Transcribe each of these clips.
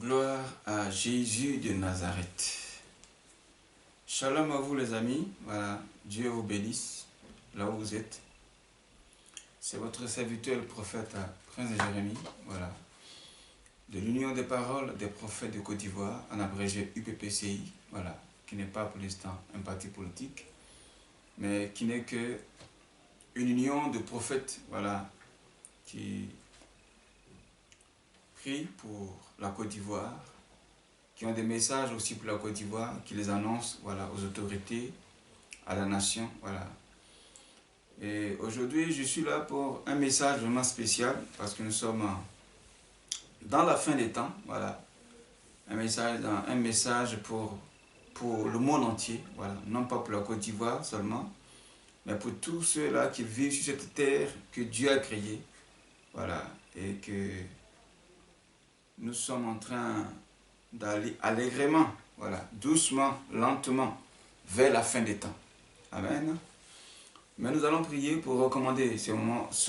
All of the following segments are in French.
Gloire à Jésus de Nazareth. Shalom à vous les amis, voilà, Dieu vous bénisse, là où vous êtes. C'est votre serviteur le prophète Prince de Jérémie, voilà, de l'Union des paroles des prophètes de Côte d'Ivoire, en abrégé UPPCI, voilà, qui n'est pas pour l'instant un parti politique, mais qui n'est que une union de prophètes, voilà, qui prient pour la Côte d'Ivoire, qui ont des messages aussi pour la Côte d'Ivoire, qui les annoncent, voilà, aux autorités, à la nation, voilà. Et aujourd'hui, je suis là pour un message vraiment spécial, parce que nous sommes dans la fin des temps, voilà. Un message pour le monde entier, voilà. Non pas pour la Côte d'Ivoire seulement, mais pour tous ceux-là qui vivent sur cette terre que Dieu a créée, voilà. Et que nous sommes en train d'aller allègrement, voilà, doucement, lentement, vers la fin des temps. Amen. Mais nous allons prier pour recommander ce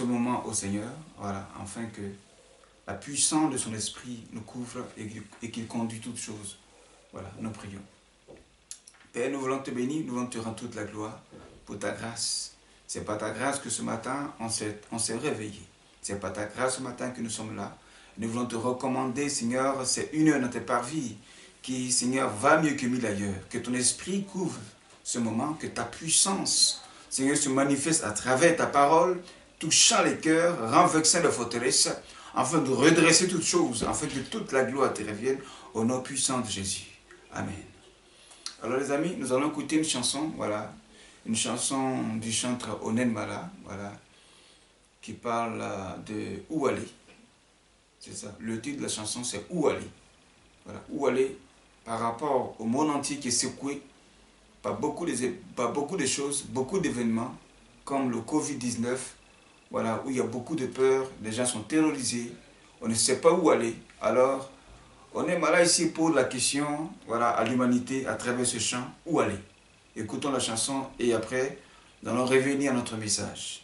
moment au Seigneur, voilà, afin que la puissance de son esprit nous couvre et qu'il conduit toutes choses. Voilà, nous prions. Père, nous voulons te bénir, nous voulons te rendre toute la gloire pour ta grâce. C'est par ta grâce que ce matin, on s'est réveillé. C'est par ta grâce ce matin que nous sommes là. Nous voulons te recommander, Seigneur, c'est une heure dans tes parvis qui, Seigneur, va mieux que mille ailleurs. Que ton esprit couvre ce moment, que ta puissance, Seigneur, se manifeste à travers ta parole, touchant les cœurs, renversant les forteresses, afin de redresser toutes choses, afin que toute la gloire te revienne au nom puissant de Jésus. Amen. Alors les amis, nous allons écouter une chanson, voilà, une chanson du chanteur Onen Mala, voilà, qui parle de où aller. C'est ça, le titre de la chanson c'est où aller. Voilà, où aller par rapport au monde entier qui est secoué par beaucoup de choses, beaucoup d'événements, comme le Covid-19, voilà, où il y a beaucoup de peur, les gens sont terrorisés, on ne sait pas où aller. Alors, on est malade ici pour la question, voilà, à l'humanité, à travers ce chant, où aller. Écoutons la chanson et après, nous allons revenir à notre message.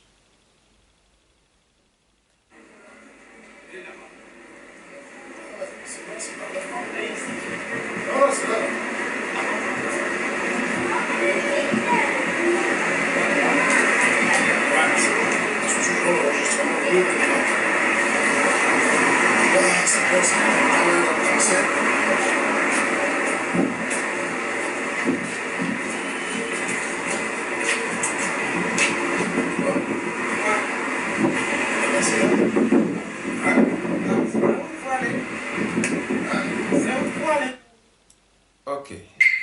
Ok,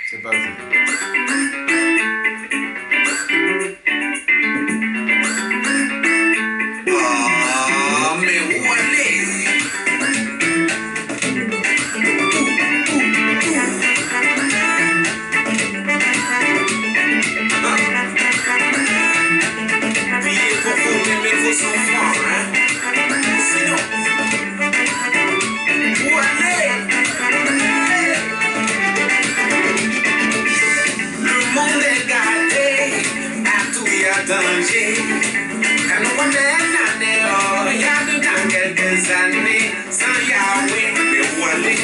c'est parti. Danger, quand on voit il y a dedans quelques années, sans Yahweh, mais où aller,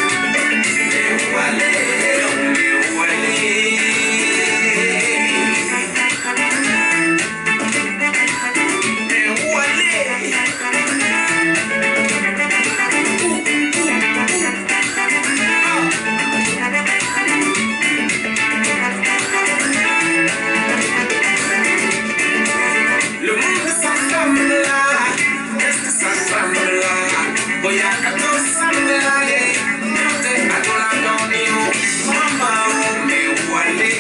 mais où aller, mais où aller, mais où aller, le monde s'enflamme là, qu'est-ce que ça s'enflamme là? Voyez à 14 s'enflamme là, montez à ton agonie, maman, mais où aller?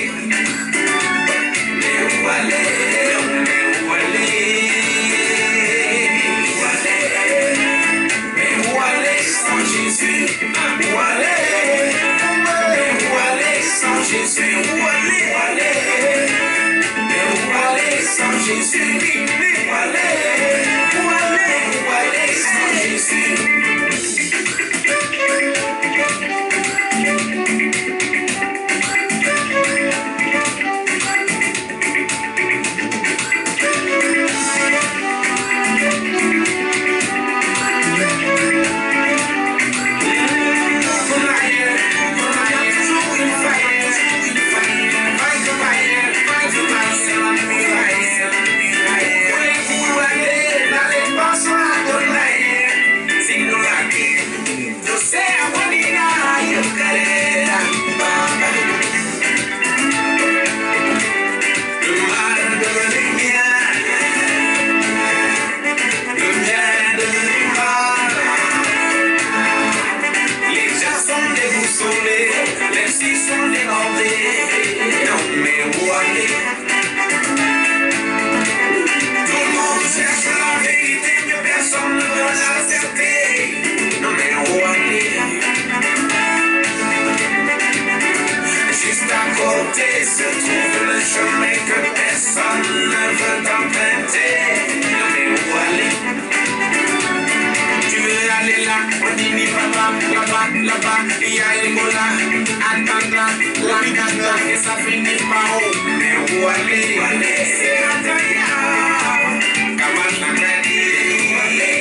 Mais où aller? Mais où aller? Où aller? Mais où aller sans Jésus? Où aller? Mais où aller sans Jésus? Où aller? Où aller? Mais où aller sans Jésus? Où aller? Où aller? Où aller sans Jésus? Là-bas, il y a Ebola, Atlanta, la Gata, et ça finit par où? Mais où aller? C'est Adaya. Comment la gagner? Où aller?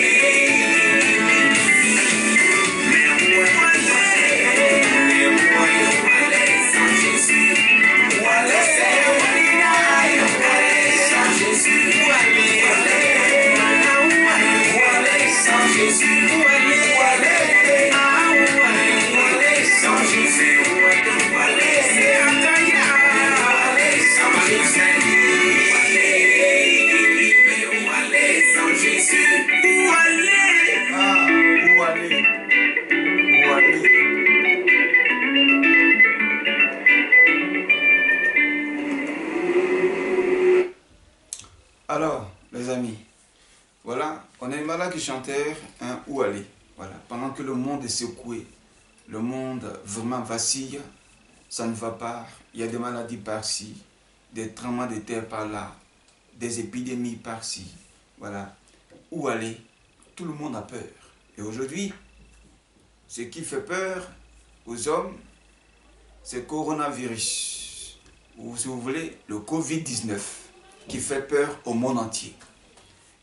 Mais où aller? Sans Jésus. Où aller? Sans Jésus. Où aller? Sans Jésus. Où aller? Sans Jésus. Où aller? C'est Adaya. Sans Jésus. Mais où aller? Sans Jésus. Où aller? Ah, où aller? Où aller? Alors, les amis, voilà, on est malade qui chantait un où aller. Voilà, pendant que le monde est secoué, le monde vraiment vacille, ça ne va pas. Il y a des maladies par-ci, des tremblements de terre par-là, des épidémies par-ci. Voilà, où aller? Tout le monde a peur. Et aujourd'hui, ce qui fait peur aux hommes, c'est le coronavirus, ou si vous voulez, le Covid-19, qui fait peur au monde entier.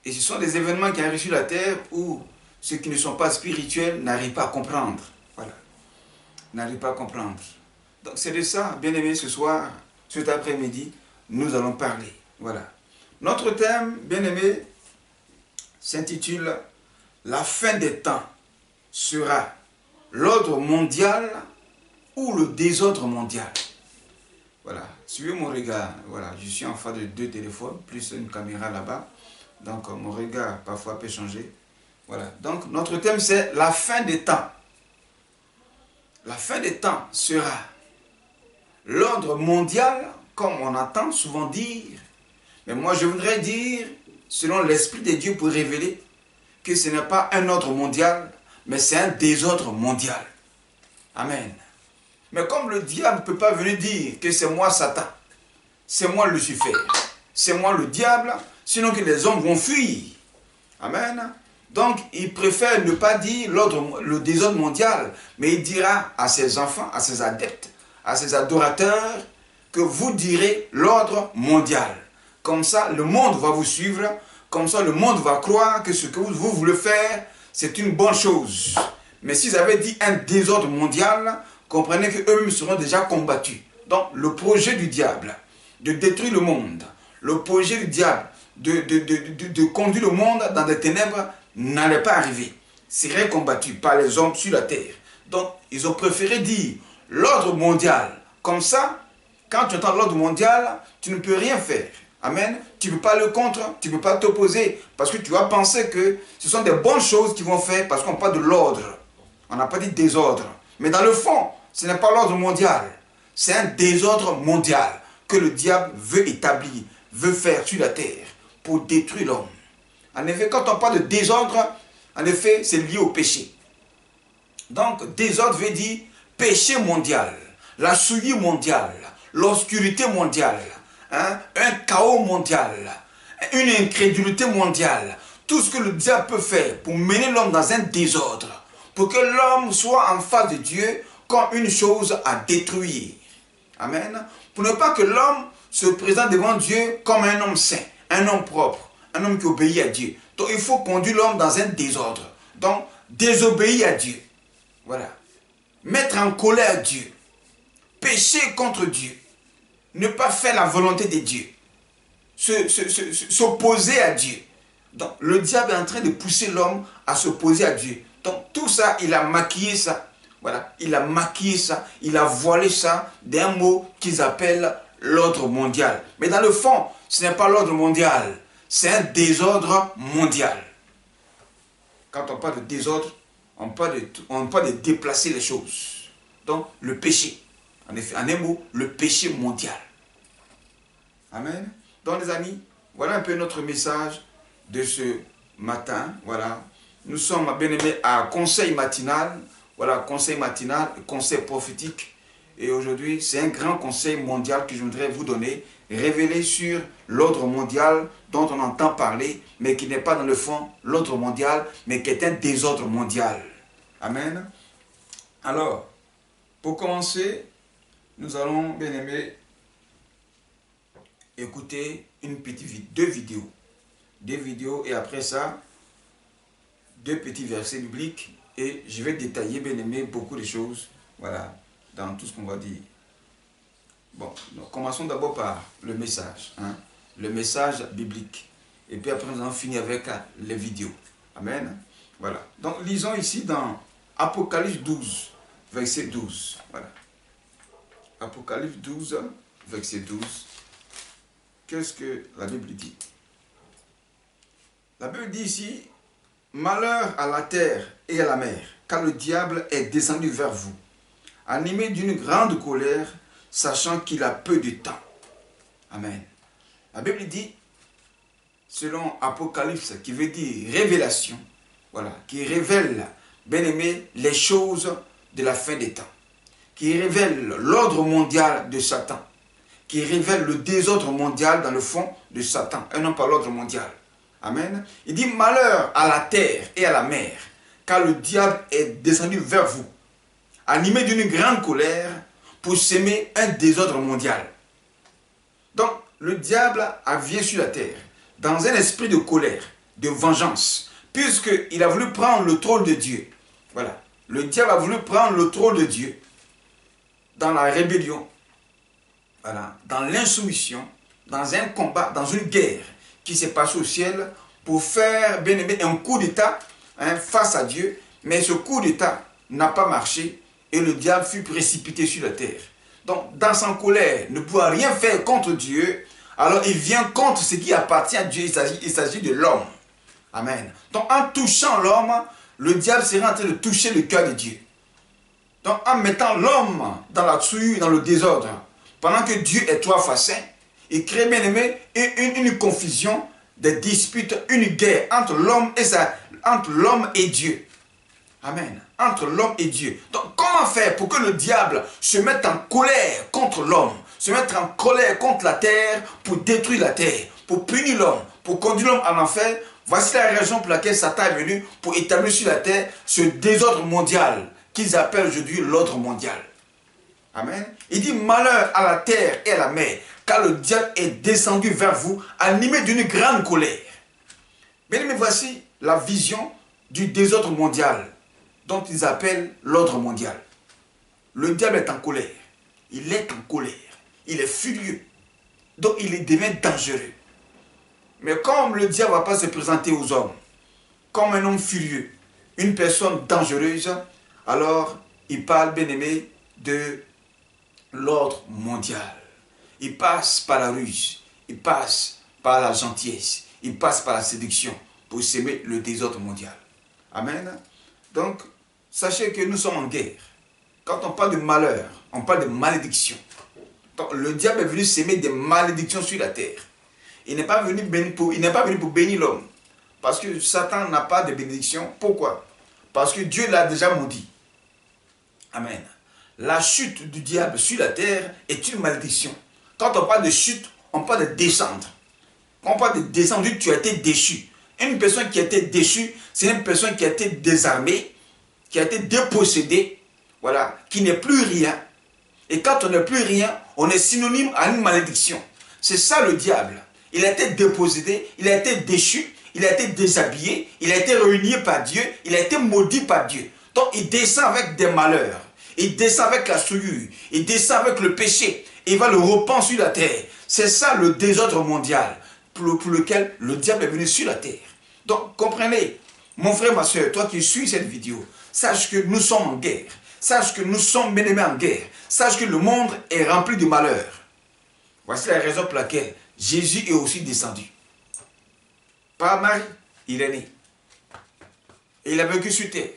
Et ce sont des événements qui arrivent sur la terre où ceux qui ne sont pas spirituels n'arrivent pas à comprendre. Voilà. N'arrivent pas à comprendre. Donc c'est de ça, bien aimé, ce soir, cet après-midi, nous allons parler. Voilà. Notre thème, bien aimé, s'intitule « La fin des temps sera l'ordre mondial ou le désordre mondial ?» Voilà. Suivez mon regard. Voilà. Je suis en face de 2 téléphones, plus une caméra là-bas. Donc, mon regard, parfois, peut changer. Voilà. Donc, notre thème, c'est la fin des temps. La fin des temps sera l'ordre mondial, comme on entend souvent dire. Mais moi, je voudrais dire, selon l'Esprit de Dieu pour révéler, que ce n'est pas un ordre mondial, mais c'est un désordre mondial. Amen. Mais comme le diable ne peut pas venir dire que c'est moi Satan, c'est moi Lucifer, c'est moi le diable, sinon que les hommes vont fuir. Amen. Donc, il préfère ne pas dire le désordre mondial, mais il dira à ses enfants, à ses adeptes, à ses adorateurs, que vous direz l'ordre mondial. Comme ça, le monde va vous suivre, comme ça, le monde va croire que ce que vous voulez faire, c'est une bonne chose. Mais s'ils avaient dit un désordre mondial, comprenez qu'eux-mêmes seront déjà combattus. Donc, le projet du diable de détruire le monde, le projet du diable de conduire le monde dans des ténèbres n'allait pas arriver. Serait combattu par les hommes sur la terre. Donc, ils ont préféré dire l'ordre mondial. Comme ça, quand tu entends l'ordre mondial, tu ne peux rien faire. Amen. Tu ne peux pas le contre, tu ne peux pas t'opposer. Parce que tu vas penser que ce sont des bonnes choses qu'ils vont faire parce qu'on parle de l'ordre. On n'a pas dit désordre. Mais dans le fond, ce n'est pas l'ordre mondial. C'est un désordre mondial que le diable veut établir, veut faire sur la terre pour détruire l'homme. En effet, quand on parle de désordre, en effet, c'est lié au péché. Donc, désordre veut dire péché mondial, la souillure mondiale, l'obscurité mondiale, hein, un chaos mondial, une incrédulité mondiale. Tout ce que le diable peut faire pour mener l'homme dans un désordre, pour que l'homme soit en face de Dieu comme une chose à détruire. Amen. Pour ne pas que l'homme se présente devant Dieu comme un homme saint, un homme propre, un homme qui obéit à Dieu. Donc il faut conduire l'homme dans un désordre. Donc désobéir à Dieu. Voilà. Mettre en colère Dieu. Pécher contre Dieu. Ne pas faire la volonté de Dieu. S'opposer à Dieu. Donc le diable est en train de pousser l'homme à s'opposer à Dieu. Donc tout ça, il a maquillé ça. Voilà, il a maquillé ça, il a voilé ça d'un mot qu'ils appellent l'ordre mondial. Mais dans le fond, ce n'est pas l'ordre mondial, c'est un désordre mondial. Quand on parle de désordre, on parle de déplacer les choses. Donc, le péché. En effet, en un mot, le péché mondial. Amen. Donc, les amis, voilà un peu notre message de ce matin. Voilà. Nous sommes, bien aimés, à conseil matinal. Voilà, conseil matinal, conseil prophétique. Et aujourd'hui, c'est un grand conseil mondial que je voudrais vous donner, révélé sur l'ordre mondial dont on entend parler, mais qui n'est pas dans le fond l'ordre mondial, mais qui est un désordre mondial. Amen. Alors, pour commencer, nous allons, bien aimé, écouter deux vidéos. Deux vidéos et après ça, deux petits versets bibliques. Et je vais détailler, bien aimé, beaucoup de choses, voilà, dans tout ce qu'on va dire. Bon, donc commençons d'abord par le message, hein, le message biblique. Et puis après, nous allons finir avec les vidéos. Amen. Voilà. Donc, lisons ici dans Apocalypse 12, verset 12. Voilà. Apocalypse 12, verset 12. Qu'est-ce que la Bible dit? La Bible dit ici, « Malheur à la terre et à la mer, car le diable est descendu vers vous, animé d'une grande colère, sachant qu'il a peu de temps. » Amen. La Bible dit, selon Apocalypse, qui veut dire révélation, voilà, qui révèle, bien aimé, les choses de la fin des temps, qui révèle l'ordre mondial de Satan, qui révèle le désordre mondial dans le fond de Satan, et non pas l'ordre mondial. Amen. Il dit, malheur à la terre et à la mer, car le diable est descendu vers vous, animé d'une grande colère, pour s'aimer un désordre mondial. Donc, le diable vient sur la terre, dans un esprit de colère, de vengeance, puisqu'il a voulu prendre le trône de Dieu. Voilà. Le diable a voulu prendre le trône de Dieu dans la rébellion, voilà, dans l'insoumission, dans un combat, dans une guerre qui s'est passée au ciel pour faire, bien aimé, un coup d'état face à Dieu. Mais ce coup d'état n'a pas marché et le diable fut précipité sur la terre. Donc, dans sa colère, ne pouvant rien faire contre Dieu, alors il vient contre ce qui appartient à Dieu. Il s'agit de l'homme. Amen. Donc, en touchant l'homme, le diable sera en train de toucher le cœur de Dieu. Donc, en mettant l'homme dans la souillure, dans le désordre, pendant que Dieu est trois fois saint, il crée, bien aimé, une confusion, des disputes, une guerre entre l'homme et Dieu. Amen. Entre l'homme et Dieu. Donc, comment faire pour que le diable se mette en colère contre l'homme, se mette en colère contre la terre pour détruire la terre, pour punir l'homme, pour conduire l'homme en enfer? Voici la raison pour laquelle Satan est venu pour établir sur la terre ce désordre mondial qu'ils appellent aujourd'hui l'ordre mondial. Amen. Il dit malheur à la terre et à la mer, car le diable est descendu vers vous, animé d'une grande colère. Bien aimé, voici la vision du désordre mondial, dont ils appellent l'ordre mondial. Le diable est en colère. Il est en colère. Il est furieux. Donc il devient dangereux. Mais comme le diable ne va pas se présenter aux hommes comme un homme furieux, une personne dangereuse, alors il parle, bien aimé, de l'ordre mondial. Il passe par la ruse, il passe par la gentillesse, il passe par la séduction pour s'aimer le désordre mondial. Amen. Donc, sachez que nous sommes en guerre. Quand on parle de malheur, on parle de malédiction. Donc, le diable est venu s'aimer des malédictions sur la terre. Il n'est pas venu pour bénir l'homme. Parce que Satan n'a pas de bénédiction. Pourquoi? Parce que Dieu l'a déjà maudit. Amen. La chute du diable sur la terre est une malédiction. Quand on parle de chute, on parle de descendre. Quand on parle de descendre, tu as été déchu. Une personne qui a été déchue, c'est une personne qui a été désarmée, qui a été dépossédée, voilà, qui n'est plus rien. Et quand on n'est plus rien, on est synonyme à une malédiction. C'est ça le diable. Il a été dépossédé, il a été déchu, il a été déshabillé, il a été réuni par Dieu, il a été maudit par Dieu. Donc il descend avec des malheurs, il descend avec la souillure, il descend avec le péché, et il va le répandre sur la terre. C'est ça le désordre mondial pour lequel le diable est venu sur la terre. Donc comprenez, mon frère, ma soeur, toi qui suis cette vidéo, sache que nous sommes en guerre, sache que nous sommes bien-aimés en guerre, sache que le monde est rempli de malheurs. Voici la raison pour laquelle Jésus est aussi descendu. Par Marie, il est né. Et il a vécu sur terre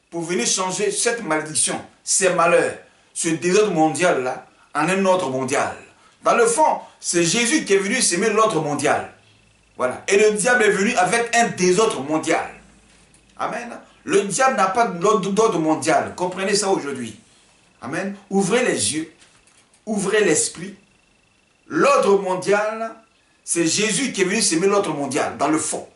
pour venir changer cette malédiction, ces malheurs, ce désordre mondial-là, en un ordre mondial. Dans le fond, c'est Jésus qui est venu s'aimer l'ordre mondial. Voilà. Et le diable est venu avec un désordre mondial. Amen. Le diable n'a pas d'ordre mondial. Comprenez ça aujourd'hui. Amen. Ouvrez les yeux, ouvrez l'esprit. L'ordre mondial, c'est Jésus qui est venu s'aimer l'ordre mondial, dans le fond.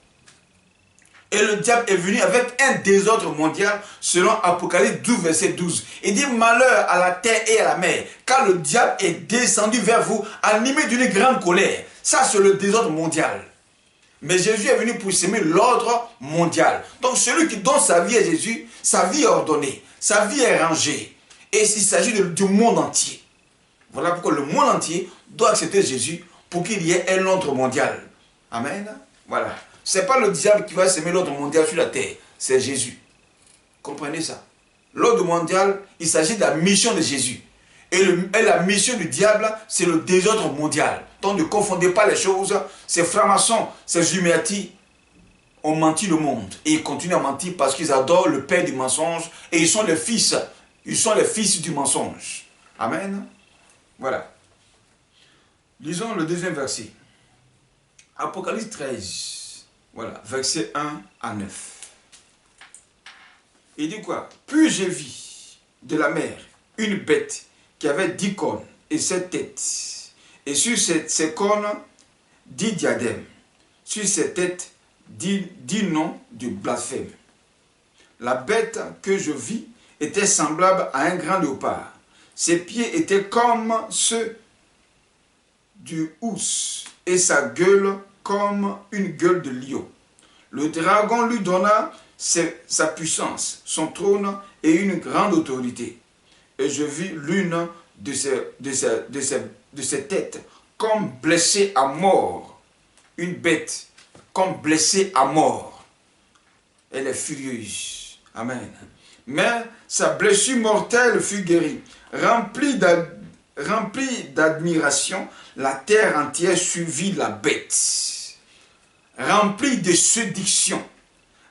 Et le diable est venu avec un désordre mondial selon Apocalypse 12, verset 12. Il dit malheur à la terre et à la mer, car le diable est descendu vers vous, animé d'une grande colère. Ça, c'est le désordre mondial. Mais Jésus est venu pour semer l'ordre mondial. Donc celui qui donne sa vie à Jésus, sa vie est ordonnée, sa vie est rangée. Et il s'agit du monde entier. Voilà pourquoi le monde entier doit accepter Jésus pour qu'il y ait un ordre mondial. Amen. Voilà. Ce n'est pas le diable qui va semer l'ordre mondial sur la terre, c'est Jésus. Comprenez ça. L'ordre mondial, il s'agit de la mission de Jésus. Et la mission du diable, c'est le désordre mondial. Donc ne confondez pas les choses. Ces francs-maçons, ces Illuminati ont menti le monde. Et ils continuent à mentir parce qu'ils adorent le père du mensonge. Et ils sont les fils. Ils sont les fils du mensonge. Amen. Voilà. Lisons le deuxième verset. Apocalypse 13. Voilà, verset 1 à 9. Il dit quoi? Puis j'ai vu de la mer une bête qui avait 10 cornes et 7 têtes. Et sur ces cornes, 10 diadèmes. Sur ses têtes, 10 noms de blasphème. La bête que je vis était semblable à un grand léopard. Ses pieds étaient comme ceux du ours et sa gueule comme une gueule de lion. Le dragon lui donna sa puissance, son trône et une grande autorité. Et je vis l'une de ses têtes comme blessée à mort. Une bête comme blessée à mort. Elle est furieuse. Amen. Mais sa blessure mortelle fut guérie. Remplie d'admiration, la terre entière suivit la bête. Remplie de séduction,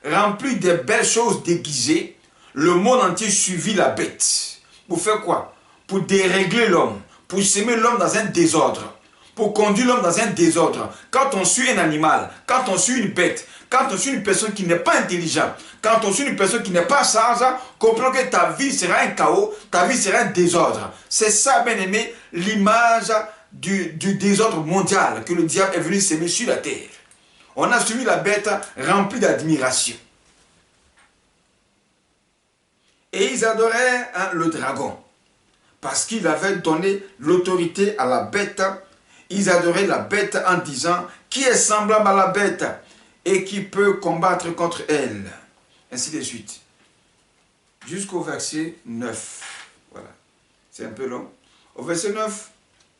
remplie de belles choses déguisées, le monde entier suivit la bête. Pour faire quoi? Pour dérégler l'homme, pour semer l'homme dans un désordre, pour conduire l'homme dans un désordre. Quand on suit un animal, quand on suit une bête, quand on suit une personne qui n'est pas intelligente, quand on suit une personne qui n'est pas sage, comprends que ta vie sera un chaos, ta vie sera un désordre. C'est ça, bien aimé, l'image du désordre mondial que le diable est venu semer sur la terre. On a suivi la bête remplie d'admiration. Et ils adoraient le dragon. Parce qu'il avait donné l'autorité à la bête. Ils adoraient la bête en disant, qui est semblable à la bête et qui peut combattre contre elle. Ainsi de suite. Jusqu'au verset 9. Voilà. C'est un peu long. Au verset 9,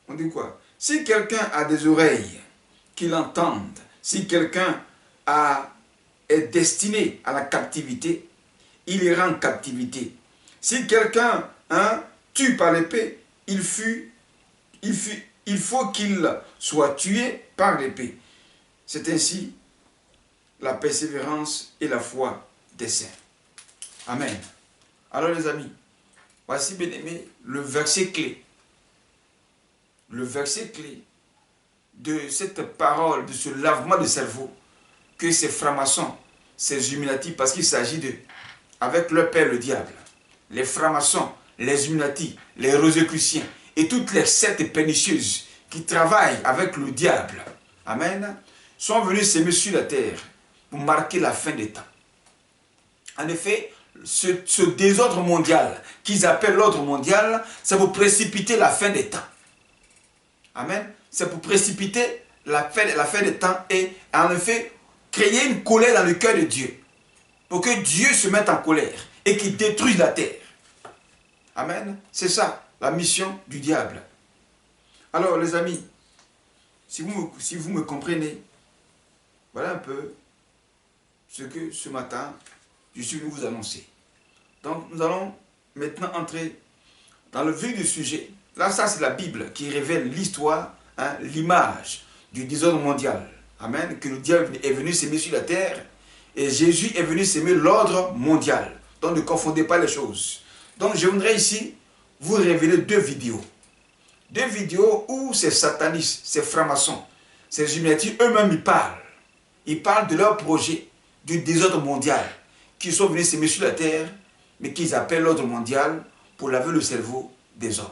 on dit quoi? Si quelqu'un a des oreilles, qu'il entende. Si quelqu'un est destiné à la captivité, il ira en captivité. Si quelqu'un tue par l'épée, il faut qu'il soit tué par l'épée. C'est ainsi la persévérance et la foi des saints. Amen. Alors les amis, voici bien aimé le verset clé. Le verset clé de cette parole, de ce lavement de cerveau que ces francs-maçons, ces Illuminati, parce qu'il s'agit d'eux, avec leur père le diable, les francs-maçons, les Illuminati, les Rosicruciens et toutes les sectes pernicieuses qui travaillent avec le diable, amen, sont venus s'aimer sur la terre pour marquer la fin des temps. En effet, ce désordre mondial qu'ils appellent l'ordre mondial, c'est pour précipiter la fin des temps. Amen. C'est pour précipiter la fin des temps et en effet créer une colère dans le cœur de Dieu. Pour que Dieu se mette en colère et qu'il détruise la terre. Amen. C'est ça la mission du diable. Alors les amis, si vous me comprenez, voilà un peu ce que ce matin je suis venu vous annoncer. Donc nous allons maintenant entrer dans le vif du sujet. Là, ça c'est la Bible qui révèle l'histoire, l'image du désordre mondial. Amen. Que le diable est venu s'aimer sur la terre et Jésus est venu s'aimer l'ordre mondial. Donc ne confondez pas les choses. Donc je voudrais ici vous révéler deux vidéos. Deux vidéos où ces satanistes, ces francs-maçons, ces Illuminati eux-mêmes ils parlent. Ils parlent de leur projet du désordre mondial qu'ils sont venus s'aimer sur la terre mais qu'ils appellent l'ordre mondial pour laver le cerveau des hommes.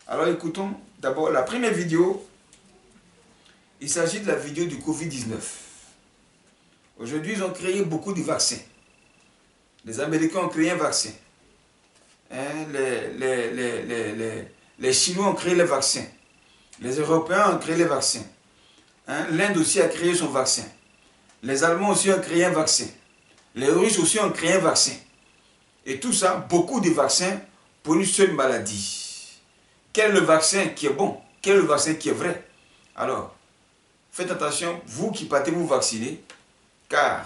Alors écoutons d'abord la première vidéo. Il s'agit de la vidéo du Covid-19. Aujourd'hui, ils ont créé beaucoup de vaccins. Les Américains ont créé un vaccin. Hein, les Chinois ont créé le vaccin. Les Européens ont créé les vaccins. Hein, l'Inde aussi a créé son vaccin. Les Allemands aussi ont créé un vaccin. Les Russes aussi ont créé un vaccin. Et tout ça, beaucoup de vaccins pour une seule maladie. Quel est le vaccin qui est bon? Quel est le vaccin qui est vrai? Alors, faites attention, vous qui partez vous vacciner, car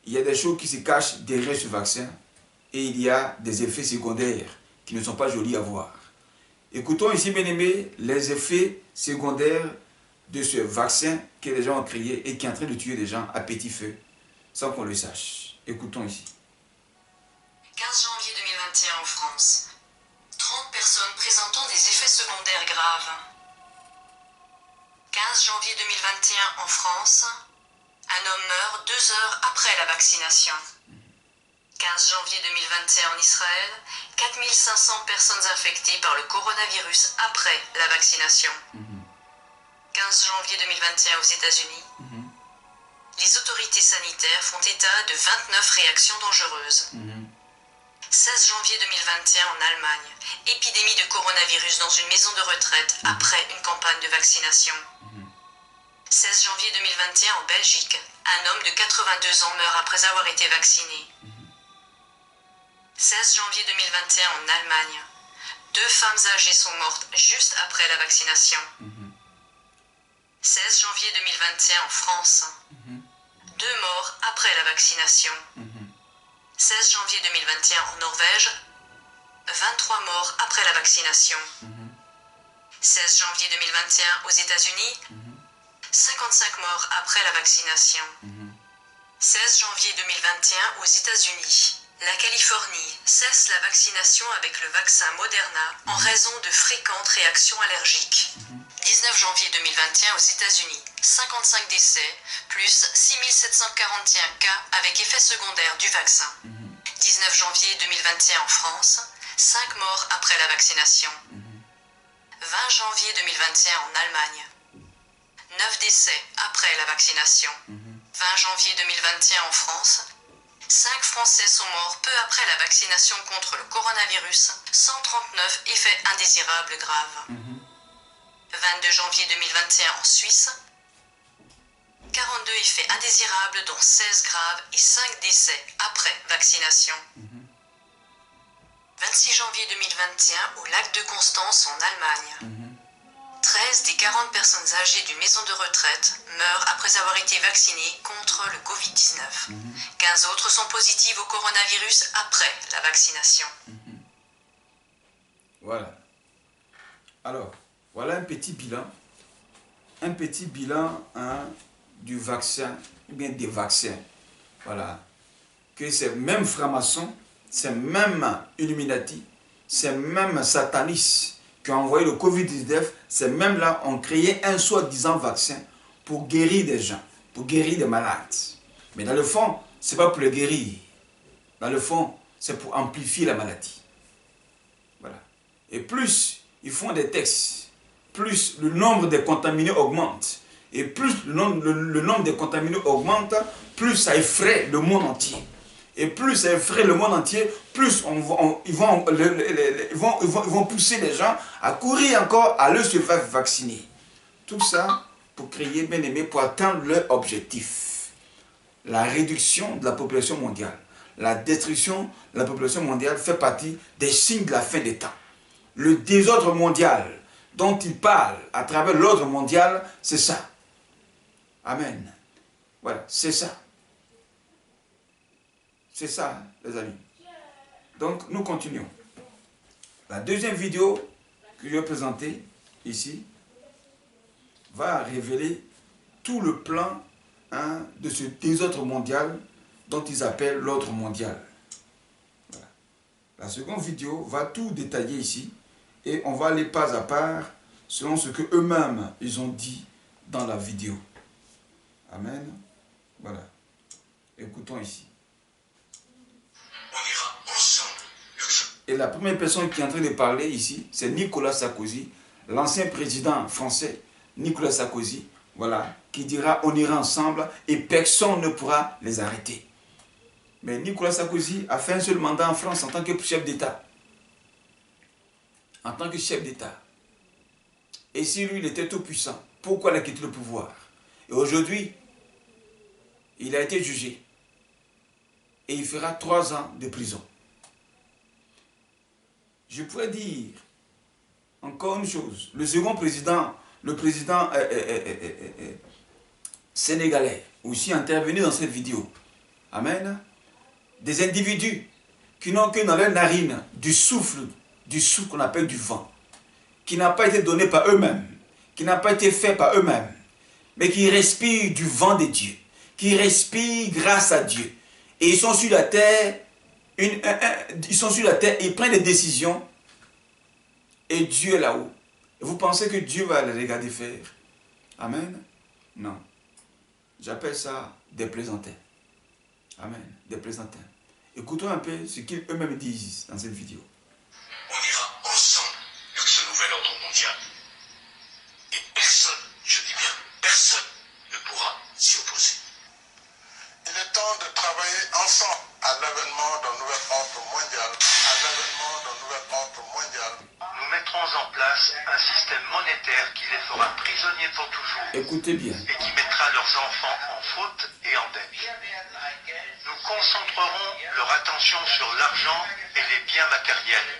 il y a des choses qui se cachent derrière ce vaccin et il y a des effets secondaires qui ne sont pas jolis à voir. Écoutons ici, bien aimés, les effets secondaires de ce vaccin que les gens ont créé et qui est en train de tuer des gens à petit feu, sans qu'on le sache. Écoutons ici. 15 janvier 2021 en France. 30 personnes présentant des effets secondaires graves. 15 janvier 2021 en France. Un homme meurt 2 heures après la vaccination. 15 janvier 2021 en Israël. 4500 personnes infectées par le coronavirus après la vaccination. 15 janvier 2021 aux États-Unis. Les autorités sanitaires font état de 29 réactions dangereuses. 16 janvier 2021 en Allemagne. Épidémie de coronavirus dans une maison de retraite après une campagne de vaccination. 16 janvier 2021 en Belgique. Un homme de 82 ans meurt après avoir été vacciné. 16 janvier 2021 en Allemagne. 2 femmes âgées sont mortes juste après la vaccination. 16 janvier 2021 en France. 2 morts après la vaccination. 16 janvier 2021 en Norvège. 23 morts après la vaccination. 16 janvier 2021 aux États-Unis. 55 morts après la vaccination. 16 janvier 2021 aux États-Unis. La Californie cesse la vaccination avec le vaccin Moderna en raison de fréquentes réactions allergiques. 19 janvier 2021 aux États-Unis. 55 décès, plus 6741 cas avec effet secondaire du vaccin. 19 janvier 2021 en France. 5 morts après la vaccination. 20 janvier 2021 en Allemagne. 9 décès après la vaccination. 20 janvier 2021 en France. 5 Français sont morts peu après la vaccination contre le coronavirus. 139 effets indésirables graves. 22 janvier 2021 en Suisse. 42 effets indésirables dont 16 graves et 5 décès après vaccination. 26 janvier 2021 au lac de Constance en Allemagne. 13 des 40 personnes âgées d'une maison de retraite meurent après avoir été vaccinées contre le Covid-19. 15 autres sont positives au coronavirus après la vaccination. Voilà. Alors, voilà un petit bilan. Un petit bilan du vaccin, ou bien des vaccins. Voilà. Que ces mêmes francs-maçons, ces mêmes Illuminati, ces mêmes satanistes qui ont envoyé le Covid-19, ces mêmes-là ont créé un soi-disant vaccin pour guérir des gens, pour guérir des malades. Mais dans le fond, ce n'est pas pour les guérir. Dans le fond, c'est pour amplifier la maladie. Voilà. Et plus ils font des tests, plus le nombre de contaminés augmente. Et plus le nombre de contaminés augmente, plus ça effraie le monde entier. Et plus ça effraie le monde entier, plus ils vont pousser les gens à courir encore, à se faire vacciner. Tout ça pour créer, bien aimé, pour atteindre leur objectif. La réduction de la population mondiale. La destruction de la population mondiale fait partie des signes de la fin des temps. Le désordre mondial dont ils parlent à travers l'ordre mondial, c'est ça. Amen. Voilà, c'est ça. C'est ça, les amis. Donc, nous continuons. La deuxième vidéo que je vais présenter ici va révéler tout le plan de ce désordre mondial dont ils appellent l'ordre mondial. Voilà. La seconde vidéo va tout détailler ici et on va aller pas à part selon ce que eux-mêmes ils ont dit dans la vidéo. Amen. Voilà. Écoutons ici. Et la première personne qui est en train de parler ici, c'est Nicolas Sarkozy, l'ancien président français, Nicolas Sarkozy, voilà, qui dira on ira ensemble et personne ne pourra les arrêter. Mais Nicolas Sarkozy a fait un seul mandat en France en tant que chef d'État. En tant que chef d'État. Et si lui, il était tout puissant, pourquoi il a quitté le pouvoir? Et aujourd'hui, il a été jugé. Et il fera 3 ans de prison. Je pourrais dire encore une chose. Le second président, le président sénégalais, aussi intervenu dans cette vidéo. Amen. Des individus qui n'ont que dans leur narine du souffle qu'on appelle du vent, qui n'a pas été donné par eux-mêmes, qui n'a pas été fait par eux-mêmes, mais qui respirent du vent de Dieu, qui respirent grâce à Dieu. Et ils sont sur la terre, ils prennent des décisions, et Dieu est là-haut. Vous pensez que Dieu va les regarder faire? Amen? Non. J'appelle ça des plaisantins. Amen. Des plaisantins. Écoutons un peu ce qu'ils eux-mêmes disent dans cette vidéo. On ira ensemble vers ce nouvel ordre mondial. Et personne, je dis bien personne, ne pourra s'y opposer. Il est temps de travailler ensemble à l'avènement d'un nouvel ordre mondial. Nous mettrons en place un système monétaire qui les fera prisonniers pour toujours. Écoutez bien. Et qui mettra leurs enfants en faute et en dette. Nous concentrerons leur attention sur l'argent et les biens matériels,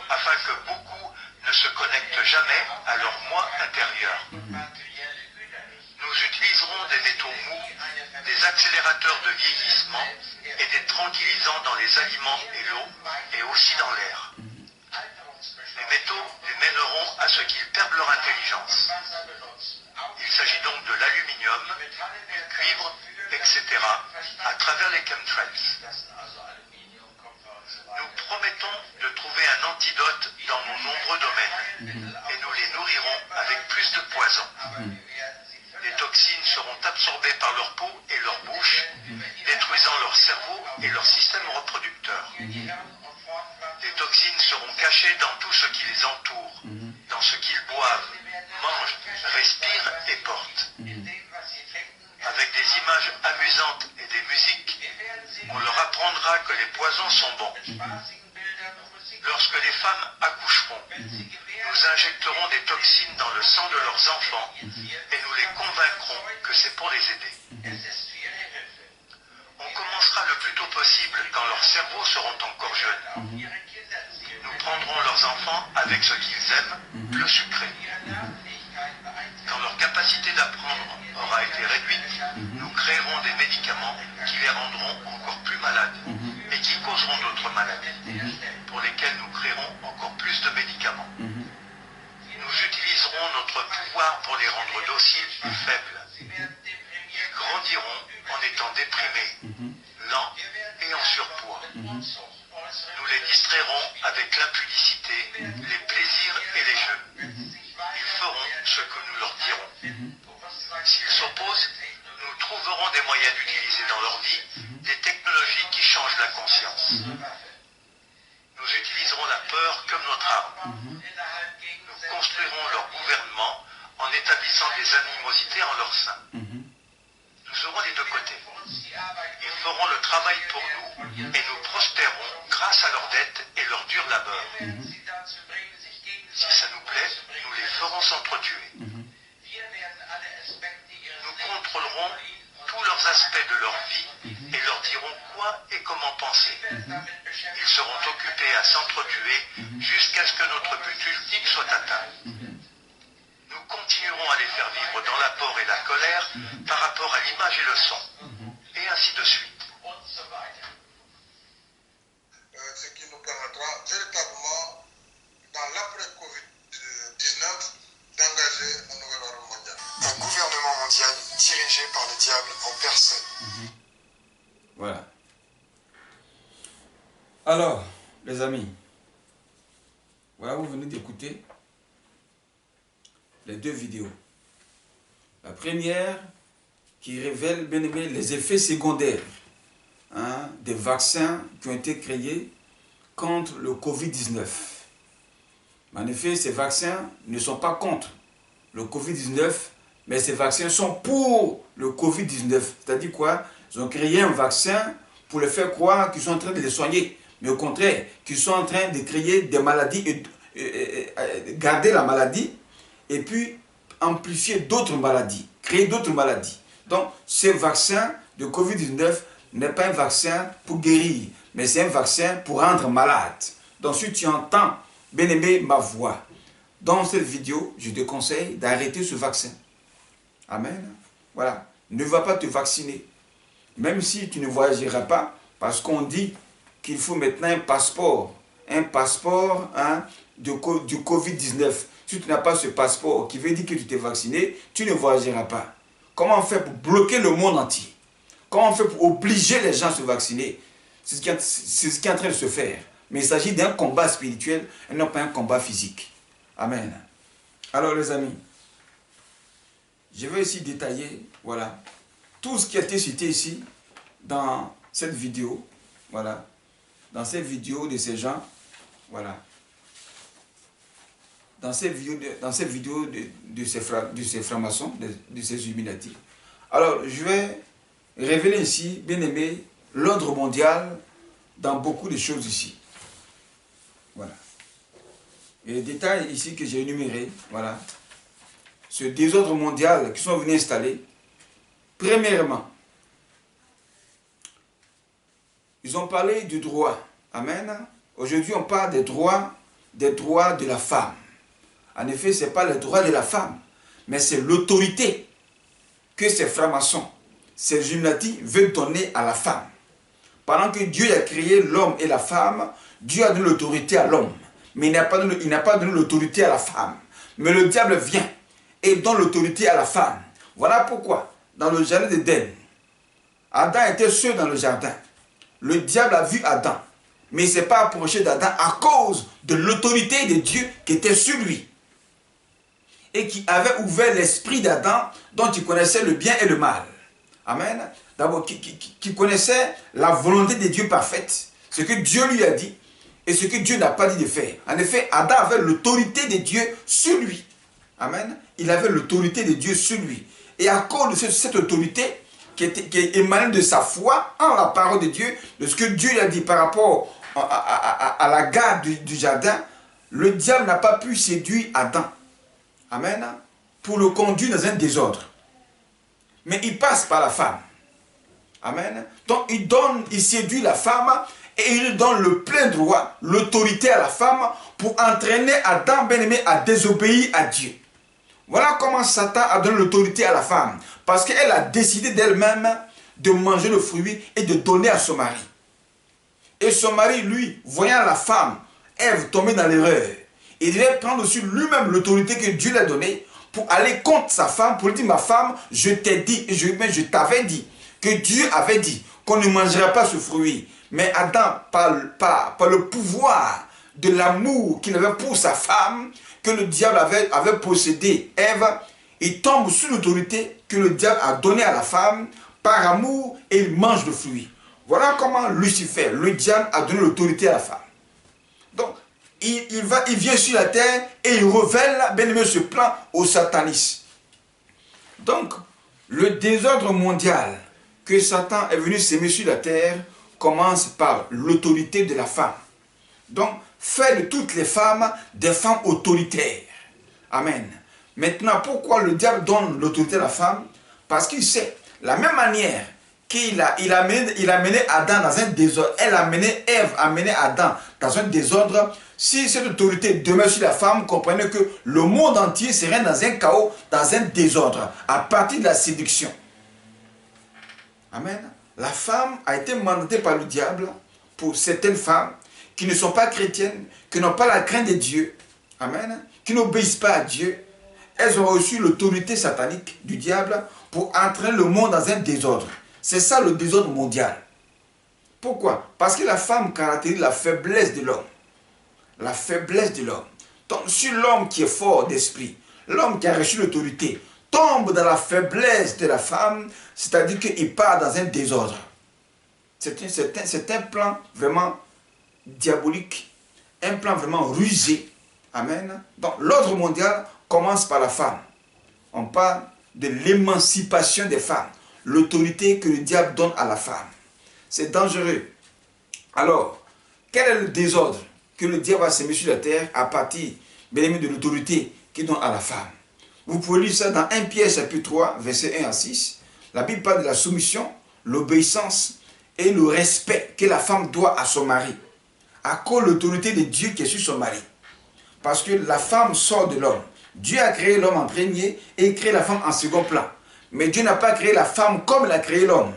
afin que beaucoup ne se connectent jamais à leur moi intérieur. Nous utiliserons des métaux mous, des accélérateurs de vieillissement et des tranquillisants dans les aliments et l'eau, et aussi dans l'air. Les métaux les mèneront à ce qu'ils perdent leur intelligence. Il s'agit donc de l'aluminium, du cuivre, etc., à travers les chemtrails. Nous promettons de trouver un antidote dans nos nombreux domaines, et nous les nourrirons avec plus de poison. Les toxines seront absorbées par leur peau et leur bouche, détruisant leur cerveau et leur système reproducteur. Les toxines seront cachées dans tout ce qui les entoure, dans ce qu'ils boivent, mangent, respirent et portent. Avec des images amusantes et des musiques, on leur apprendra que les poisons sont bons. Lorsque les femmes accoucheront, nous injecterons des toxines dans le sang de leurs enfants et nous les convaincrons que c'est pour les aider. On commencera le plus tôt possible quand leurs cerveaux seront encore jeunes. Nous prendrons leurs enfants avec ce qu'ils aiment, le sucré. Quand leur capacité d'apprendre aura été réduite, nous créerons des médicaments qui les rendront encore plus malades et qui causeront d'autres maladies, pour lesquelles nous créerons encore plus de médicaments. Nous utiliserons notre pouvoir pour les rendre dociles et faibles. Ils grandiront en étant déprimés, lents et en surpoids. Nous les distrairons avec l'impudicité, les plaisirs et les jeux. Ils feront ce que nous leur dirons. S'ils s'opposent, nous trouverons des moyens d'utiliser dans leur vie des technologies qui changent la conscience. Nous utiliserons la peur comme notre arme. Nous construirons leur gouvernement en établissant des animosités en leur sein. Nous aurons les deux côtés. Ils feront le travail pour nous et nous prospérons grâce à leurs dettes et leur dur labeur. Si ça nous plaît, nous les ferons s'entretuer. Nous contrôlerons tous leurs aspects de leur vie et leur dirons quoi et comment penser. Ils seront occupés à s'entretuer jusqu'à ce que notre but ultime soit atteint. Nous continuerons à les faire vivre dans la peur et la colère par rapport à l'image et le son, et ainsi de suite. Ce qui nous permettra véritablement, dans l'après-Covid-19, d'engager un nouvel ordre mondial. Un gouvernement mondial dirigé par le diable en personne. Voilà. Alors, les amis, voilà, vous venez d'écouter les deux vidéos. La première qui révèle, bien aimé, les effets secondaires des vaccins qui ont été créés contre le Covid-19. En effet, ces vaccins ne sont pas contre le Covid-19, Mais ces vaccins sont pour le Covid-19. C'est-à-dire quoi? Ils ont créé un vaccin pour les faire croire qu'ils sont en train de les soigner. Mais au contraire, qu'ils sont en train de créer des maladies, garder la maladie, et puis amplifier d'autres maladies, créer d'autres maladies. Donc, ce vaccin de Covid-19 n'est pas un vaccin pour guérir, mais c'est un vaccin pour rendre malade. Donc, si tu entends, bien-aimé, ma voix, dans cette vidéo, je te conseille d'arrêter ce vaccin. Amen. Voilà. Ne va pas te vacciner. Même si tu ne voyageras pas, parce qu'on dit qu'il faut maintenant un passeport hein, du Covid-19. Si tu n'as pas ce passeport qui veut dire que tu t'es vacciné, tu ne voyageras pas. Comment on fait pour bloquer le monde entier? Comment on fait pour obliger les gens à se vacciner? C'est ce qui est en train de se faire. Mais il s'agit d'un combat spirituel et non pas un combat physique. Amen. Alors les amis, je vais ici détailler, voilà, tout ce qui a été cité ici dans cette vidéo, voilà, dans cette vidéo de ces gens, voilà, dans cette vidéo de ces francs-maçons, de ces Illuminati. Alors, je vais révéler ici, bien aimé, l'ordre mondial dans beaucoup de choses ici. Voilà. Et les détails ici que j'ai énumérés, voilà, ce désordre mondial qui sont venus installer, premièrement, ils ont parlé du droit. Amen. Aujourd'hui, on parle des droits de la femme. En effet, ce n'est pas le droit de la femme, mais c'est l'autorité que ces francs-maçons, ces Illuminati veulent donner à la femme. Pendant que Dieu a créé l'homme et la femme, Dieu a donné l'autorité à l'homme, mais il n'a pas donné l'autorité à la femme. Mais le diable vient et donne l'autorité à la femme. Voilà pourquoi, dans le jardin d'Éden, Adam était seul dans le jardin. Le diable a vu Adam, mais il ne s'est pas approché d'Adam à cause de l'autorité de Dieu qui était sur lui. Et qui avait ouvert l'esprit d'Adam, dont il connaissait le bien et le mal. Amen. D'abord, qui connaissait la volonté de Dieu parfaite, ce que Dieu lui a dit et ce que Dieu n'a pas dit de faire. En effet, Adam avait l'autorité de Dieu sur lui. Amen. Il avait l'autorité de Dieu sur lui. Et à cause de cette autorité qui émanait de sa foi en la parole de Dieu, de ce que Dieu lui a dit par rapport à la garde du jardin, le diable n'a pas pu séduire Adam. Amen. Pour le conduire dans un désordre. Mais il passe par la femme. Amen. Donc il séduit la femme et il donne le plein droit, l'autorité à la femme pour entraîner Adam bien-aimé à désobéir à Dieu. Voilà comment Satan a donné l'autorité à la femme. Parce qu'elle a décidé d'elle-même de manger le fruit et de donner à son mari. Et son mari, lui, voyant la femme, Ève, tomber dans l'erreur, il devait prendre sur lui-même l'autorité que Dieu lui a donnée pour aller contre sa femme, pour lui dire, ma femme, je t'ai dit, je t'avais dit, que Dieu avait dit qu'on ne mangerait pas ce fruit. Mais Adam, par le pouvoir de l'amour qu'il avait pour sa femme, que le diable avait possédé Ève, il tombe sous l'autorité que le diable a donnée à la femme par amour et il mange le fruit. Voilà comment Lucifer, le diable, a donné l'autorité à la femme. Donc, il vient sur la terre et il révèle, bien aimé, ce plan au satanisme. Donc, le désordre mondial que Satan est venu s'aimer sur la terre commence par l'autorité de la femme. Donc, fait de toutes les femmes des femmes autoritaires. Amen. Maintenant, pourquoi le diable donne l'autorité à la femme? Parce qu'il sait, la même manière qu'il a mené Adam dans un désordre, Ève a mené Adam dans un désordre. Si cette autorité demeure sur la femme, comprenez que le monde entier serait dans un chaos, dans un désordre, à partir de la séduction. Amen. La femme a été mandatée par le diable pour certaines femmes qui ne sont pas chrétiennes, qui n'ont pas la crainte de Dieu, amen, qui n'obéissent pas à Dieu. Elles ont reçu l'autorité satanique du diable pour entraîner le monde dans un désordre. C'est ça le désordre mondial. Pourquoi? Parce que la femme caractérise la faiblesse de l'homme. La faiblesse de l'homme. Donc, si l'homme qui est fort d'esprit, l'homme qui a reçu l'autorité, tombe dans la faiblesse de la femme, c'est-à-dire qu'il part dans un désordre. C'est un plan vraiment diabolique, un plan vraiment rusé. Amen. Donc, l'ordre mondial commence par la femme. On parle de l'émancipation des femmes. L'autorité que le diable donne à la femme. C'est dangereux. Alors, quel est le désordre que le diable a semé sur la terre à partir, bien aimé, de l'autorité qu'il donne à la femme? Vous pouvez lire ça dans 1 Pierre chapitre 3, versets 1 à 6. La Bible parle de la soumission, l'obéissance et le respect que la femme doit à son mari. À cause de l'autorité de Dieu qui est sur son mari. Parce que la femme sort de l'homme. Dieu a créé l'homme en premier et créé la femme en second plan. Mais Dieu n'a pas créé la femme comme il a créé l'homme.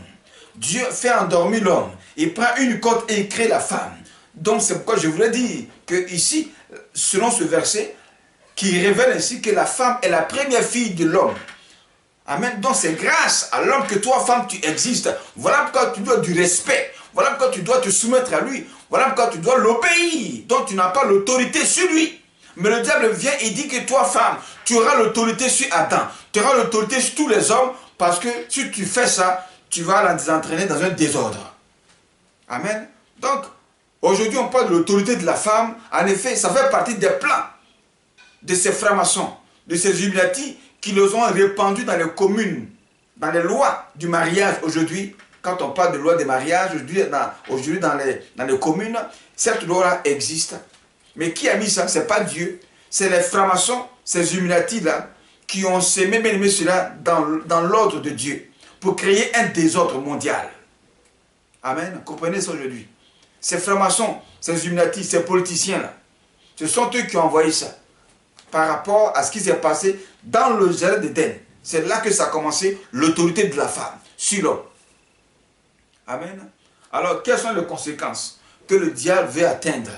Dieu fait endormir l'homme. Il prend une corde et il crée la femme. Donc c'est pourquoi je voulais dire que ici, selon ce verset, qui révèle ainsi que la femme est la première fille de l'homme. Amen. Donc c'est grâce à l'homme que toi, femme, tu existes. Voilà pourquoi tu dois du respect. Voilà pourquoi tu dois te soumettre à lui. Voilà pourquoi tu dois l'obéir. Donc tu n'as pas l'autorité sur lui. Mais le diable vient et dit que toi, femme, tu auras l'autorité sur Adam. Tu auras l'autorité sur tous les hommes. Parce que si tu fais ça, tu vas la désentraîner dans un désordre. Amen. Donc, aujourd'hui, on parle de l'autorité de la femme. En effet, ça fait partie des plans de ces francs-maçons, de ces Illuminati qui les ont répandus dans les communes, dans les lois du mariage aujourd'hui. Quand on parle de loi des mariages, aujourd'hui dans les communes, cette loi-là existe. Mais qui a mis ça? Ce n'est pas Dieu. C'est les francs-maçons, ces Illuminati-là, qui ont semé même cela dans l'ordre de Dieu pour créer un désordre mondial. Amen. Comprenez ça aujourd'hui. Ces francs-maçons, ces Illuminati, ces politiciens-là, ce sont eux qui ont envoyé ça par rapport à ce qui s'est passé dans le jardin d'Éden. C'est là que ça a commencé, l'autorité de la femme sur l'homme. Amen. Alors, quelles sont les conséquences que le diable veut atteindre?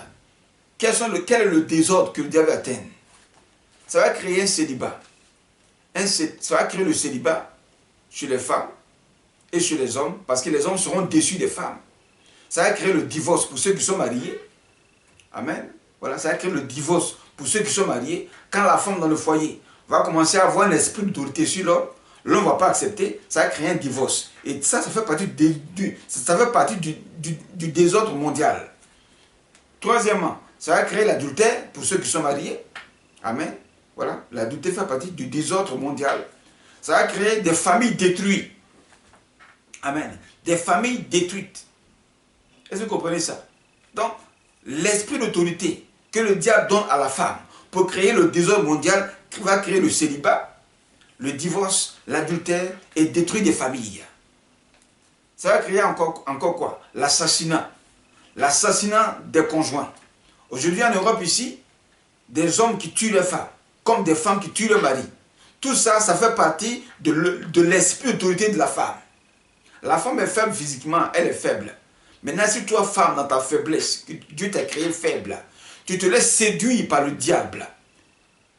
Quel est le désordre que le diable veut atteindre? Ça va créer un célibat. Ça va créer le célibat chez les femmes et chez les hommes, parce que les hommes seront déçus des femmes. Ça va créer le divorce pour ceux qui sont mariés. Amen. Voilà, ça va créer le divorce pour ceux qui sont mariés. Quand la femme dans le foyer va commencer à avoir un esprit d'autorité sur l'homme, l'homme ne va pas accepter, ça va créer un divorce. Et ça fait partie du désordre mondial. Troisièmement, ça va créer l'adultère pour ceux qui sont mariés. Amen. Voilà, l'adultère fait partie du désordre mondial. Ça va créer des familles détruites. Amen. Des familles détruites. Est-ce que vous comprenez ça? Donc, l'esprit d'autorité que le diable donne à la femme pour créer le désordre mondial va créer le célibat, le divorce, l'adultère et détruire des familles. Ça va créer encore quoi? L'assassinat. L'assassinat des conjoints. Aujourd'hui en Europe ici, des hommes qui tuent leurs femmes, comme des femmes qui tuent leurs maris. Tout ça, ça fait partie de l'esprit d'autorité de la femme. La femme est faible physiquement, elle est faible. Maintenant, si toi, femme, dans ta faiblesse, Dieu t'a créé faible, tu te laisses séduire par le diable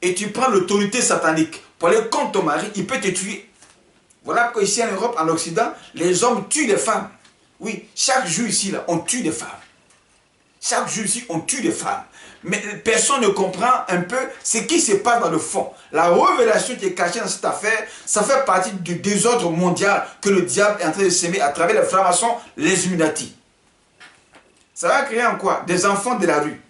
et tu prends l'autorité satanique pour aller contre ton mari, il peut te tuer. Voilà pourquoi ici en Europe, en Occident, les hommes tuent des femmes. Oui, chaque jour ici, là, on tue des femmes. Chaque jour ici, on tue des femmes. Mais personne ne comprend un peu ce qui se passe dans le fond. La révélation qui est cachée dans cette affaire, ça fait partie du désordre mondial que le diable est en train de s'aimer à travers les francs-maçons, les Illuminati. Ça va créer en quoi? Des enfants de la rue.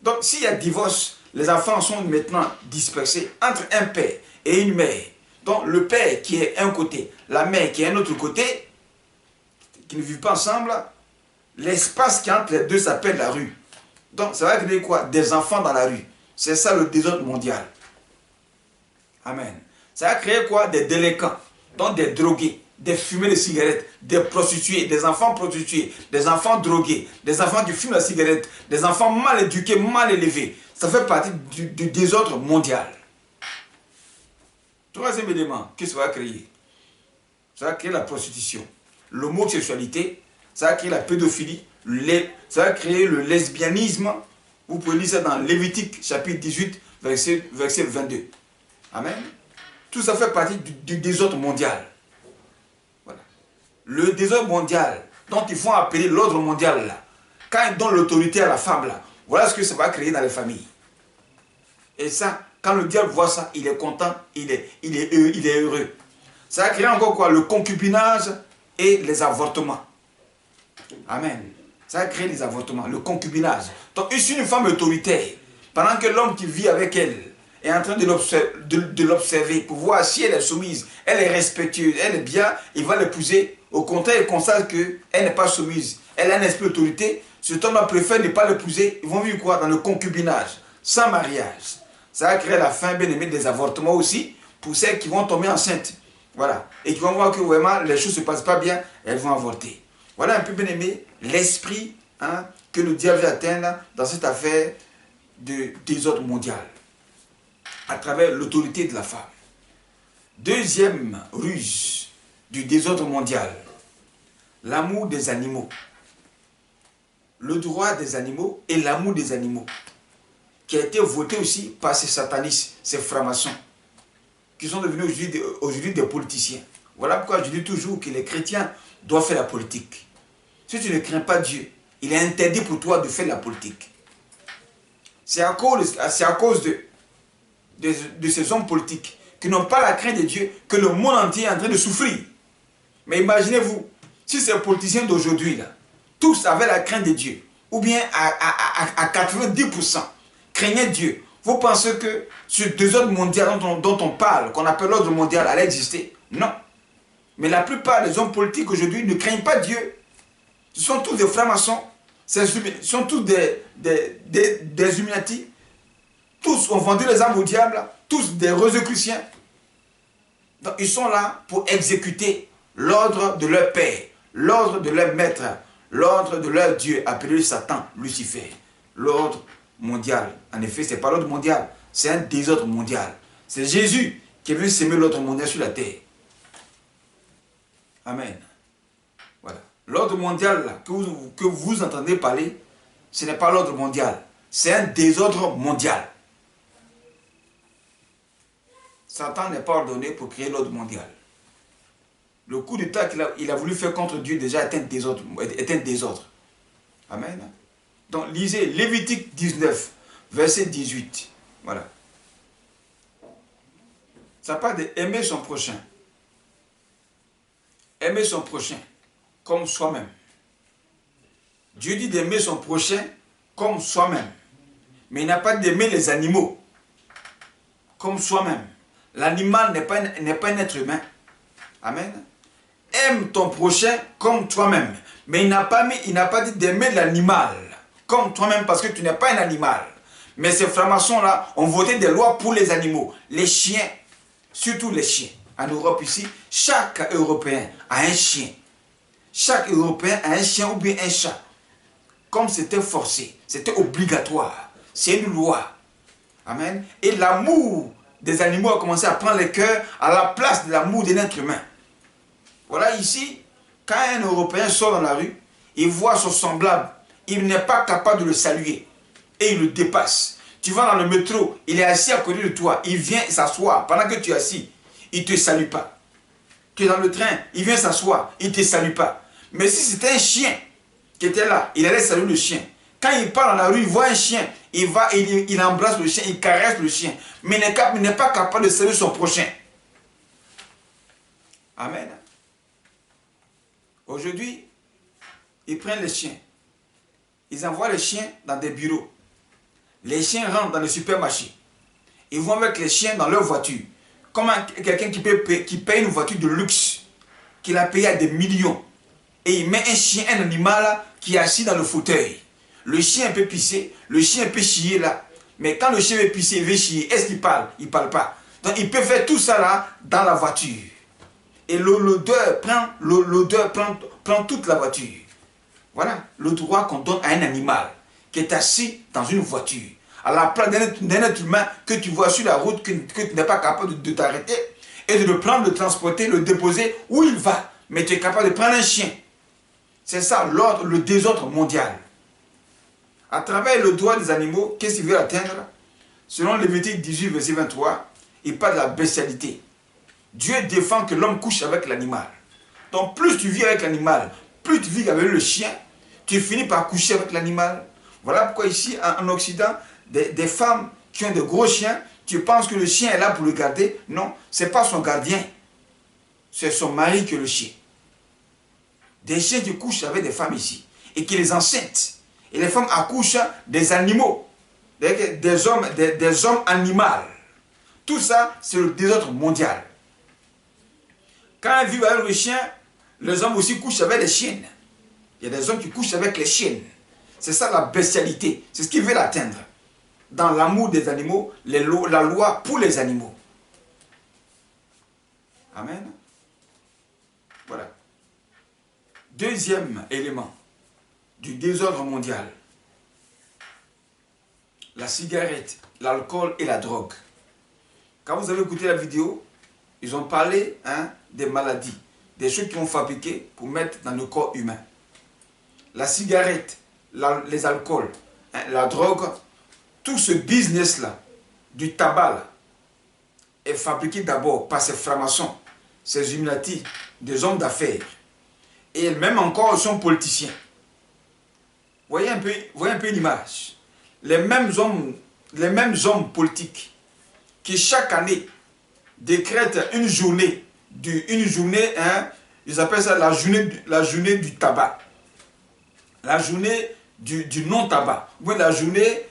Donc s'il y a divorce, les enfants sont maintenant dispersés entre un père et une mère. Donc le père qui est un côté, la mère qui est un autre côté, qui ne vivent pas ensemble, l'espace qui est entre les deux s'appelle la rue. Donc ça va créer quoi? Des enfants dans la rue. C'est ça le désordre mondial. Amen. Ça va créer quoi? Des délinquants, donc des drogués, des fumeurs de cigarettes, des prostituées, des enfants prostitués, des enfants drogués, des enfants qui fument la cigarette, des enfants mal éduqués, mal élevés. Ça fait partie du désordre mondial. Troisième élément, qu'est-ce que ça va créer? Ça va créer la prostitution, l'homosexualité, ça va créer la pédophilie, ça va créer le lesbianisme. Vous pouvez lire ça dans Lévitique chapitre 18, verset 22. Amen. Tout ça fait partie du désordre mondial. Voilà. Le désordre mondial, dont ils font appeler l'ordre mondial, là, quand ils donnent l'autorité à la femme, là, voilà ce que ça va créer dans les familles. Et ça, quand le diable voit ça, il est content, il est heureux. Ça va créer encore quoi? Le concubinage et les avortements. Amen. Ça va créer les avortements, le concubinage. Donc, ici, une femme autoritaire, pendant que l'homme qui vit avec elle est en train de l'observer pour voir si elle est soumise, elle est respectueuse, elle est bien, il va l'épouser. Au contraire, il constate qu'elle n'est pas soumise, elle a un esprit d'autorité. Cet homme préfère ne pas l'épouser. Ils vont vivre quoi? Dans le concubinage, sans mariage. Ça va créer la fin, bien aimé, des avortements aussi, pour celles qui vont tomber enceintes. Voilà. Et qui vont voir que vraiment les choses ne se passent pas bien, elles vont avorter. Voilà un peu, bien aimé, l'esprit que le diable veut atteindre dans cette affaire de désordre mondial, à travers l'autorité de la femme. Deuxième ruse du désordre mondial, l'amour des animaux. Le droit des animaux et l'amour des animaux, qui a été voté aussi par ces satanistes, ces francs-maçons, qui sont devenus aujourd'hui des politiciens. Voilà pourquoi je dis toujours que les chrétiens doivent faire la politique. Si tu ne crains pas Dieu, il est interdit pour toi de faire la politique. C'est à cause de ces hommes politiques qui n'ont pas la crainte de Dieu que le monde entier est en train de souffrir. Mais imaginez-vous, si ces politiciens d'aujourd'hui, là, tous avaient la crainte de Dieu, ou bien à 90% craignaient Dieu, vous pensez que ce désordre mondial dont on parle, qu'on appelle l'ordre mondial, allait exister? Non. Mais la plupart des hommes politiques aujourd'hui ne craignent pas Dieu. Ce sont tous des francs-maçons, ce sont tous des Illuminati. Tous ont vendu les âmes au diable, tous des rosicruciens. Donc ils sont là pour exécuter l'ordre de leur père, l'ordre de leur maître, l'ordre de leur Dieu, appelé Satan, Lucifer. L'ordre mondial. En effet, ce n'est pas l'ordre mondial, c'est un désordre mondial. C'est Jésus qui est venu s'aimer l'ordre mondial sur la terre. Amen. Voilà. L'ordre mondial là, que vous entendez parler, ce n'est pas l'ordre mondial. C'est un désordre mondial. Satan n'est pas ordonné pour créer l'ordre mondial. Le coup d'État qu'il a voulu faire contre Dieu déjà est un désordre. Amen. Donc lisez Lévitique 19, verset 18. Voilà. Ça parle d'aimer son prochain. Aimer son prochain comme soi-même. Dieu dit d'aimer son prochain comme soi-même. Mais il n'a pas d'aimer les animaux comme soi-même. L'animal n'est pas un être humain. Amen. Aime ton prochain comme toi-même. Mais il n'a pas dit d'aimer l'animal comme toi-même parce que tu n'es pas un animal. Mais ces francs-maçons-là ont voté des lois pour les animaux. Les chiens, surtout les chiens. En Europe ici, chaque Européen a un chien. Chaque Européen a un chien ou bien un chat. Comme c'était forcé, c'était obligatoire. C'est une loi. Amen. Et l'amour des animaux a commencé à prendre le cœur à la place de l'amour d'un être humain. Voilà ici, quand un Européen sort dans la rue, il voit son semblable, il n'est pas capable de le saluer et il le dépasse. Tu vas dans le métro, il est assis à côté de toi, il vient s'asseoir pendant que tu es assis, il ne te salue pas. Tu es dans le train, il vient s'asseoir, il ne te salue pas. Mais si c'était un chien qui était là, il allait saluer le chien. Quand il part dans la rue, il voit un chien, il embrasse le chien, il caresse le chien. Mais il n'est pas capable de saluer son prochain. Amen. Aujourd'hui, ils prennent les chiens. Ils envoient les chiens dans des bureaux. Les chiens rentrent dans le supermarché. Ils vont avec les chiens dans leur voiture. Comme quelqu'un qui paye une voiture de luxe, qu'il a payé à des millions. Et il met un chien, un animal qui est assis dans le fauteuil. Le chien peut pisser, le chien peut chier là. Mais quand le chien veut pisser, il veut chier, est-ce qu'il parle? Il ne parle pas. Donc il peut faire tout ça là dans la voiture. Et l'odeur prend toute la voiture. Voilà le droit qu'on donne à un animal qui est assis dans une voiture. À la place d'un être humain que tu vois sur la route, que tu n'es pas capable de t'arrêter et de le prendre, de le transporter, le déposer où il va. Mais tu es capable de prendre un chien. C'est ça l'ordre, le désordre mondial. À travers le droit des animaux, qu'est-ce qu'il veut atteindre? Selon Lévitique 18, verset 23, il parle de la bestialité. Dieu défend que l'homme couche avec l'animal. Donc plus tu vis avec l'animal, plus tu vis avec le chien, tu finis par coucher avec l'animal. Voilà pourquoi ici, en Occident, des femmes qui ont de gros chiens, tu penses que le chien est là pour le garder. Non, ce n'est pas son gardien. C'est son mari qui est le chien. Des chiens qui couchent avec des femmes ici et qui les enceintent. Et les femmes accouchent des animaux, des hommes animaux. Tout ça, c'est le désordre mondial. Quand ils vivent avec le chien, les hommes aussi couchent avec les chiennes. Il y a des hommes qui couchent avec les chiennes. C'est ça la bestialité. C'est ce qu'ils veulent atteindre. Dans l'amour des animaux, la loi pour les animaux. Amen. Voilà. Deuxième élément du désordre mondial. La cigarette, l'alcool et la drogue. Quand vous avez écouté la vidéo, ils ont parlé des maladies, des choses qu'ils ont fabriquées pour mettre dans le corps humain. La cigarette, les alcools, la drogue, tout ce business-là, du tabac, là, est fabriqué d'abord par ces francs-maçons, ces Illuminati, des hommes d'affaires. Et même encore, ils sont politiciens. Voyez un peu l'image. Les mêmes hommes politiques qui chaque année décrètent une journée, ils appellent ça la journée du tabac. La journée du non-tabac. Ou la journée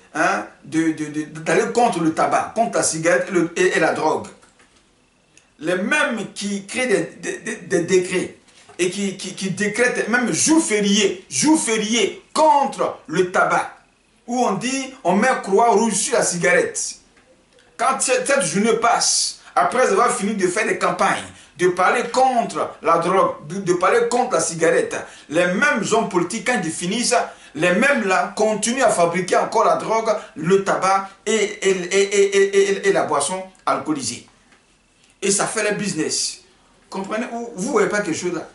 d'aller contre le tabac, contre la cigarette et la drogue. Les mêmes qui créent des décrets et qui décrètent même jour férié contre le tabac. Où on dit, on met croix rouge sur la cigarette. Quand cette journée passe, après avoir fini de faire des campagnes, de parler contre la drogue, de parler contre la cigarette, les mêmes hommes politiques, quand ils finissent, les mêmes là continuent à fabriquer encore la drogue, le tabac et la boisson alcoolisée. Et ça fait le business. Comprenez? Vous ne voyez pas quelque chose là?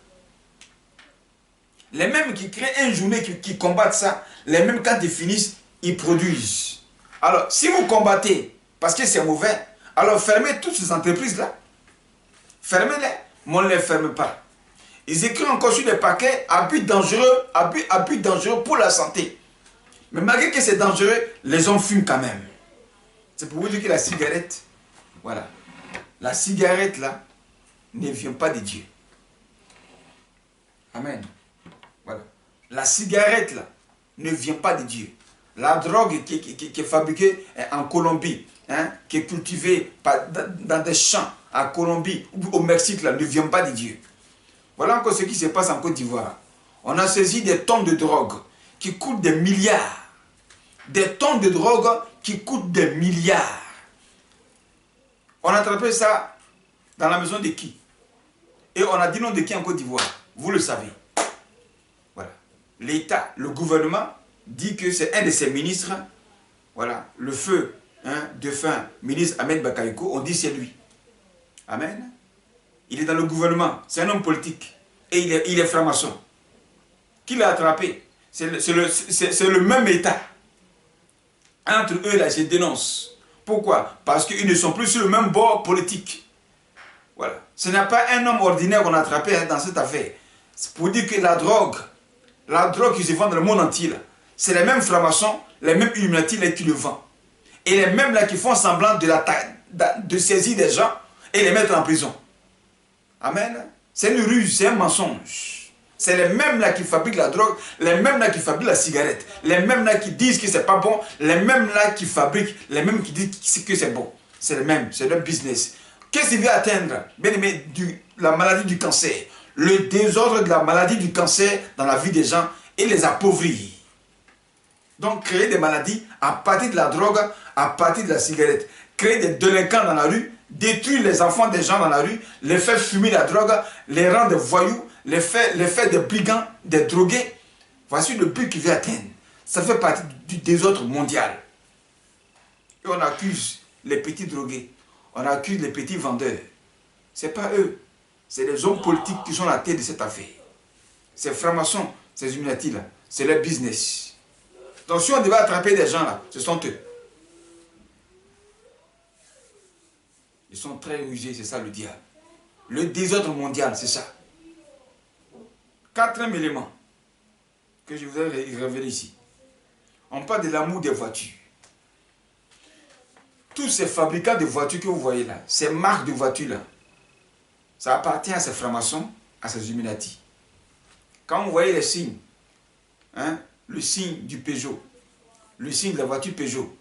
Les mêmes qui créent une journée qui combattent ça, les mêmes quand ils finissent, ils produisent. Alors, si vous combattez parce que c'est mauvais, alors fermez toutes ces entreprises-là. Fermez-les, mais on ne les ferme pas. Ils écrivent encore sur les paquets abus dangereux pour la santé. Mais malgré que c'est dangereux, les hommes fument quand même. C'est pour vous dire que la cigarette, voilà, la cigarette là, ne vient pas de Dieu. Amen. Voilà. La cigarette là, ne vient pas de Dieu. La drogue qui est fabriquée en Colombie, qui est cultivée dans des champs à Colombie ou au Mexique, là, ne vient pas de Dieu. Voilà encore ce qui se passe en Côte d'Ivoire. On a saisi des tonnes de drogue qui coûtent des milliards. Des tonnes de drogue qui coûtent des milliards. On a attrapé ça dans la maison de qui? Et on a dit non de qui en Côte d'Ivoire? Vous le savez. Voilà. L'État, le gouvernement, dit que c'est un de ses ministres, voilà, le feu, défunt ministre Ahmed Bakayoko, on dit c'est lui. Amen. Il est dans le gouvernement, c'est un homme politique, et il est franc-maçon. Qui l'a attrapé? C'est le même État. Entre eux, là, je dénonce. Pourquoi? Parce qu'ils ne sont plus sur le même bord politique. Voilà. Ce n'est pas un homme ordinaire qu'on a attrapé dans cette affaire. C'est pour dire que la drogue qui se vend dans le monde entier, c'est les mêmes francs-maçons, les mêmes Illuminati qui le vendent. Et les mêmes là qui font semblant de saisir des gens et les mettre en prison. Amen. C'est une ruse, c'est un mensonge. C'est les mêmes là qui fabriquent la drogue, les mêmes là qui fabriquent la cigarette, les mêmes là qui disent que c'est pas bon, les mêmes là qui fabriquent, les mêmes qui disent que c'est bon. C'est les mêmes, c'est leur business. Qu'est-ce qu'il veut atteindre? Bien aimé, la maladie du cancer. Le désordre de la maladie du cancer dans la vie des gens et les appauvrir. Donc créer des maladies à partir de la drogue, à partir de la cigarette. Créer des délinquants dans la rue, détruire les enfants des gens dans la rue, les faire fumer la drogue, les rendre des voyous, les faire des brigands, des drogués. Voici le but qu'il veut atteindre. Ça fait partie du désordre mondial. Et on accuse les petits drogués, on accuse les petits vendeurs. Ce n'est pas eux, c'est les hommes politiques qui sont à la tête de cette affaire. Ces francs-maçons, ces Illuminati là, c'est leur business. Donc si on devait attraper des gens là, ce sont eux. Ils sont très rusés, c'est ça le diable. Le désordre mondial, c'est ça. Quatrième élément que je voudrais révéler ici. On parle de l'amour des voitures. Tous ces fabricants de voitures que vous voyez là, ces marques de voitures là, ça appartient à ces francs-maçons, à ces Illuminati. Quand vous voyez les signes, le signe du Peugeot, le signe de la voiture Peugeot,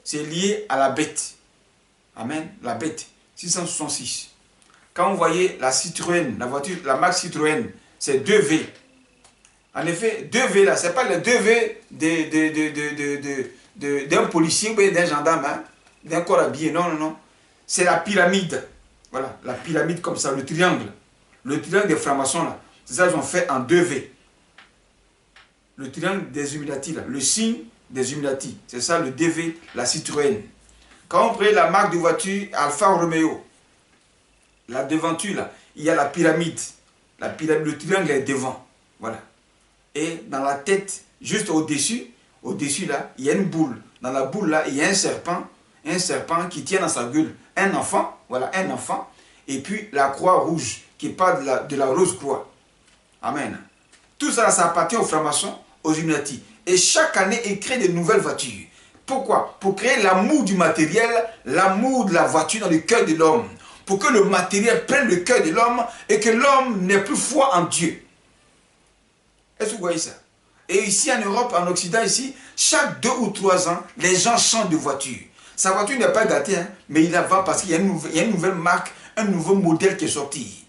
c'est lié à la bête. Amen. La bête, 666. Quand vous voyez la Citroën, la voiture, la marque Citroën, c'est 2V. En effet, 2V là, ce n'est pas le 2V d'un policier ou d'un gendarme, hein, d'un corps habillé. Non, non, non. C'est la pyramide. Voilà, la pyramide comme ça, le triangle. Le triangle des francs-maçons là. C'est ça qu'ils ont fait en 2V. Le triangle des Illuminati là, le signe des Illuminati. C'est ça le 2V, la Citroën. Quand on prend la marque de voiture Alfa Romeo, la devanture là, il y a la pyramide. La pyramide, le triangle est devant. Voilà. Et dans la tête, juste au-dessus là, il y a une boule. Dans la boule là, il y a un serpent qui tient dans sa gueule un enfant, voilà, un enfant, et puis la croix rouge qui parle de la rose croix. Amen. Tout ça, ça appartient aux francs-maçons, aux Illuminati. Et chaque année, ils créent de nouvelles voitures. Pourquoi? Pour créer l'amour du matériel, l'amour de la voiture dans le cœur de l'homme. Pour que le matériel prenne le cœur de l'homme et que l'homme n'ait plus foi en Dieu. Est-ce que vous voyez ça? Et ici en Europe, en Occident, ici, chaque 2 ou 3 ans, les gens changent de voiture. Sa voiture n'est pas gâtée, hein, mais il la vend parce qu'il y a une nouvelle marque, un nouveau modèle qui est sorti.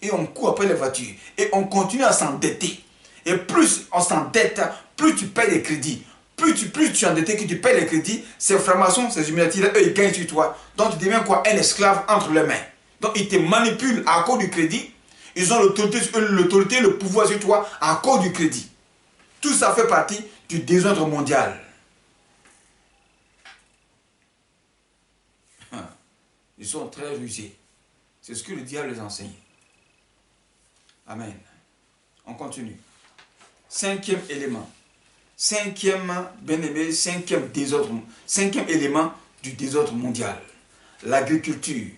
Et on court après les voitures. Et on continue à s'endetter. Et plus on s'endette, plus tu payes des crédits. Plus tu es endetté, que tu payes les crédits, ces francs-maçons, ces Illuminati, eux, ils gagnent sur toi. Donc tu deviens quoi? Un esclave entre les mains. Donc ils te manipulent à cause du crédit. Ils ont l'autorité, le pouvoir sur toi à cause du crédit. Tout ça fait partie du désordre mondial. Ils sont très rusés. C'est ce que le diable les enseigne. Amen. On continue. 5e élément. 5e, bien-aimé, 5e élément du désordre mondial. L'agriculture,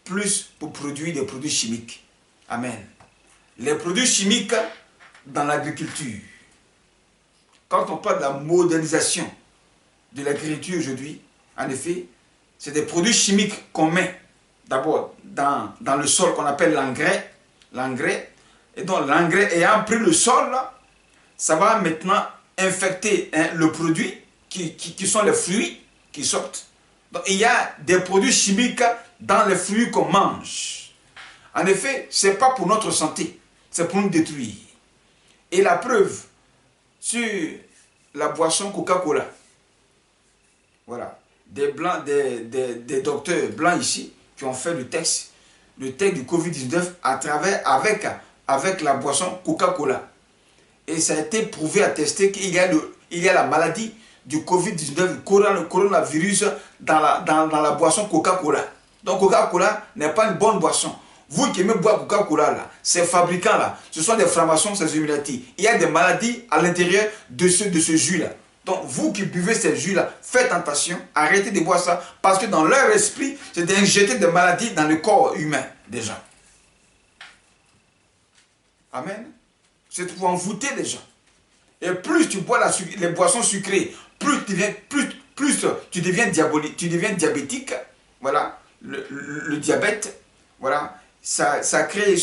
plus pour produire des produits chimiques. Amen. Les produits chimiques dans l'agriculture. Quand on parle de la modernisation de l'agriculture aujourd'hui, en effet, c'est des produits chimiques qu'on met d'abord dans le sol qu'on appelle l'engrais. Et donc l'engrais ayant pris le sol, ça va maintenant infecter le produit qui sont les fruits qui sortent. Donc il y a des produits chimiques dans les fruits qu'on mange. En effet, ce n'est pas pour notre santé, c'est pour nous détruire. Et la preuve, sur la boisson Coca-Cola, voilà, des docteurs blancs ici qui ont fait le texte du Covid-19 avec la boisson Coca-Cola. Et ça a été prouvé, attesté qu'il y a la maladie du Covid-19, le coronavirus dans la boisson Coca-Cola. Donc Coca-Cola n'est pas une bonne boisson. Vous qui aimez boire Coca-Cola, là, ces fabricants-là, ce sont des francs-maçons, ces Illuminati. Il y a des maladies à l'intérieur de ce jus-là. Donc vous qui buvez ces jus-là, faites attention, arrêtez de boire ça, parce que dans leur esprit, c'est d'injecter des maladies dans le corps humain des gens. Amen. C'est pour envoûter les gens. Et plus tu bois les boissons sucrées, plus tu deviens diabétique. Voilà, le diabète, voilà, ça crée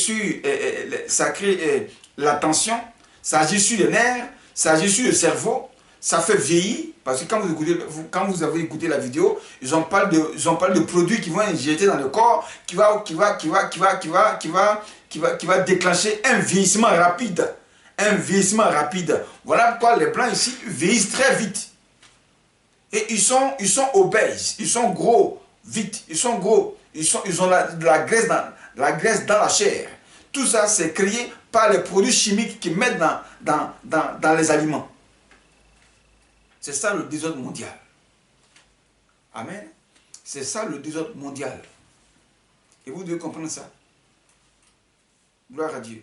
la tension, ça agit sur les nerfs, ça agit sur le cerveau, ça fait vieillir. Parce que quand vous avez écouté la vidéo, ils en parlent de produits qui vont injecter dans le corps, qui va déclencher un vieillissement rapide. Un vieillissement rapide. Voilà pourquoi les blancs ici vieillissent très vite. Et ils sont obèses, ils sont gros vite, ils sont gros, ils ont la graisse dans la chair. Tout ça c'est créé par les produits chimiques qu'ils mettent dans les aliments. C'est ça le désordre mondial. Amen. C'est ça le désordre mondial. Et vous devez comprendre ça. Gloire à Dieu.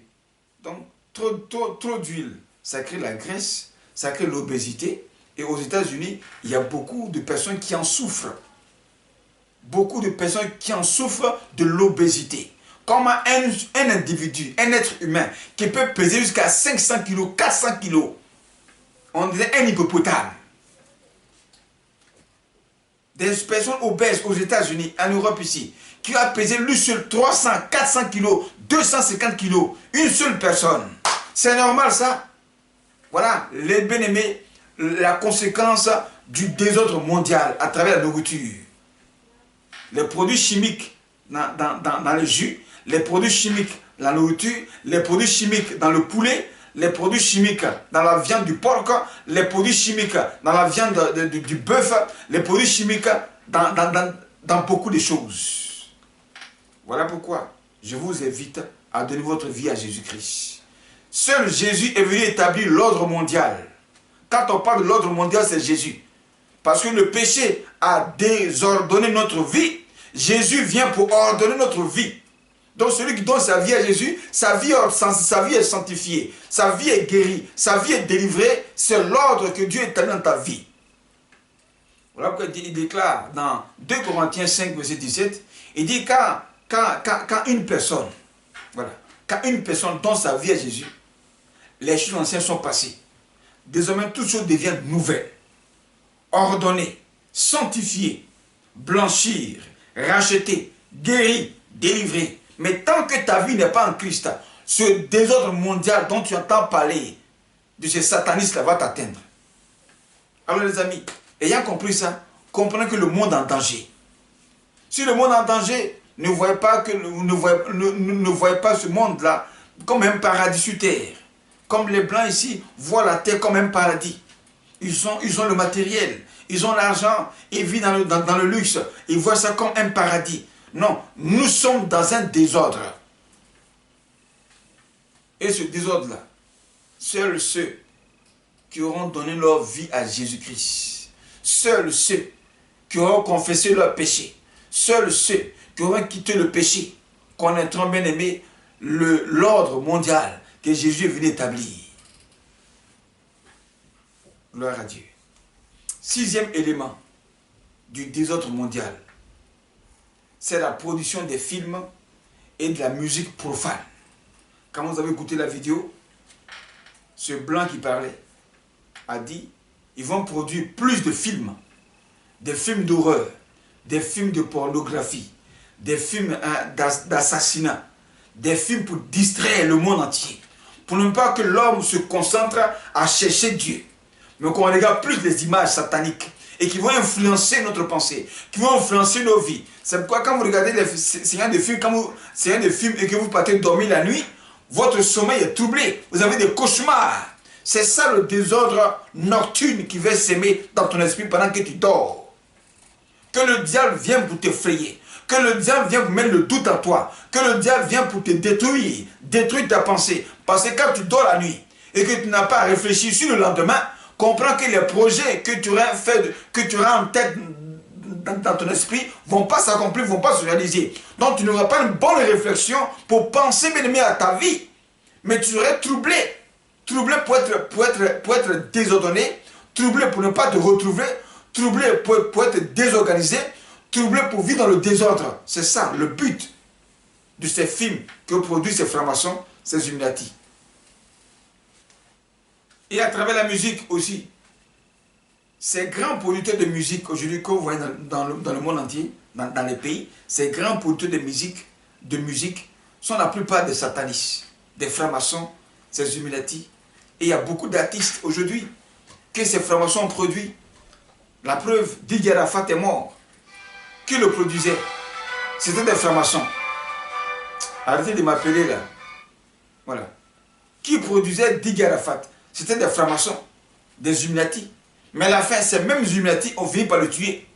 Donc, trop d'huile, ça crée la graisse, ça crée l'obésité. Et aux États-Unis, il y a beaucoup de personnes qui en souffrent. Beaucoup de personnes qui en souffrent de l'obésité. Comment un individu, un être humain, qui peut peser jusqu'à 500 kg, 400 kg, on dirait un hippopotame. Des personnes obèses aux États-Unis, en Europe ici, qui a pesé lui seul 300, 400 kg, 250 kg, une seule personne. C'est normal ça. Voilà, les bien-aimés, la conséquence du désordre mondial à travers la nourriture. les produits chimiques dans le jus, les produits chimiques dans la nourriture, les produits chimiques dans le poulet, les produits chimiques dans la viande du porc, les produits chimiques dans la viande du bœuf, les produits chimiques dans beaucoup de choses. Voilà pourquoi je vous invite à donner votre vie à Jésus-Christ. Seul Jésus est venu établir l'ordre mondial. Quand on parle de l'ordre mondial, c'est Jésus. Parce que le péché a désordonné notre vie. Jésus vient pour ordonner notre vie. Donc celui qui donne sa vie à Jésus, sa vie est sanctifiée, sa vie est guérie, sa vie est délivrée. C'est l'ordre que Dieu établit dans ta vie. Voilà pourquoi il déclare dans 2 Corinthiens 5, verset 17, il dit quand une personne, voilà, quand une personne donne sa vie à Jésus, les choses anciennes sont passées. Désormais, toutes choses deviennent nouvelles, ordonnées, sanctifiées, blanchir, racheter, guérir, délivrer. Mais tant que ta vie n'est pas en Christ, ce désordre mondial dont tu entends parler, de ce satanisme-là va t'atteindre. Alors les amis, ayant compris ça, comprenez que le monde est en danger. Si le monde est en danger, ne voyez pas ce monde-là comme un paradis sur terre. Comme les Blancs ici voient la terre comme un paradis. Ils ont le matériel, ils ont l'argent, ils vivent dans le luxe. Ils voient ça comme un paradis. Non, nous sommes dans un désordre. Et ce désordre-là, seuls ceux qui auront donné leur vie à Jésus-Christ, seuls ceux qui auront confessé leur péché, seuls ceux qui auront quitté le péché, connaîtront bien aimé l'ordre mondial que Jésus est venu établir. Gloire à Dieu. 6e élément du désordre mondial, c'est la production des films et de la musique profane. Quand vous avez écouté la vidéo, ce blanc qui parlait a dit, ils vont produire plus de films, des films d'horreur, des films de pornographie, des films d'assassinat, des films pour distraire le monde entier, pour ne pas que l'homme se concentre à chercher Dieu, mais qu'on regarde plus les images sataniques et qui vont influencer notre pensée, qui vont influencer nos vies. C'est pourquoi quand vous regardez ces genres de films, et que vous partez dormir la nuit, votre sommeil est troublé, vous avez des cauchemars. C'est ça le désordre nocturne qui va s'aimer dans ton esprit pendant que tu dors. Que le diable vienne pour t'effrayer, que le diable vienne pour mettre le doute en toi, que le diable vienne pour te détruire ta pensée. Parce que quand tu dors la nuit et que tu n'as pas réfléchi sur le lendemain, comprends que les projets que tu auras en tête dans ton esprit ne vont pas s'accomplir, ne vont pas se réaliser. Donc tu n'auras pas une bonne réflexion pour penser bien aimé à ta vie. Mais tu serais troublé pour être désordonné, troublé pour ne pas te retrouver, troublé pour être désorganisé, troublé pour vivre dans le désordre. C'est ça le but de ces films que produisent ces francs-maçons, ces Illuminati. Et à travers la musique aussi, ces grands producteurs de musique aujourd'hui que vous voyez dans le monde entier, dans les pays, ces grands producteurs de musique sont la plupart des satanistes, des francs-maçons, ces Illuminati. Et il y a beaucoup d'artistes aujourd'hui que ces francs-maçons ont produit. La preuve, Didier Arafat est mort. Qui le produisait? C'était des francs-maçons. Arrêtez de m'appeler là. Voilà. Qui produisait Didier Arafat? C'était des francs-maçons, des Illuminati. Mais à la fin, ces mêmes Illuminati ont fini par le tuer.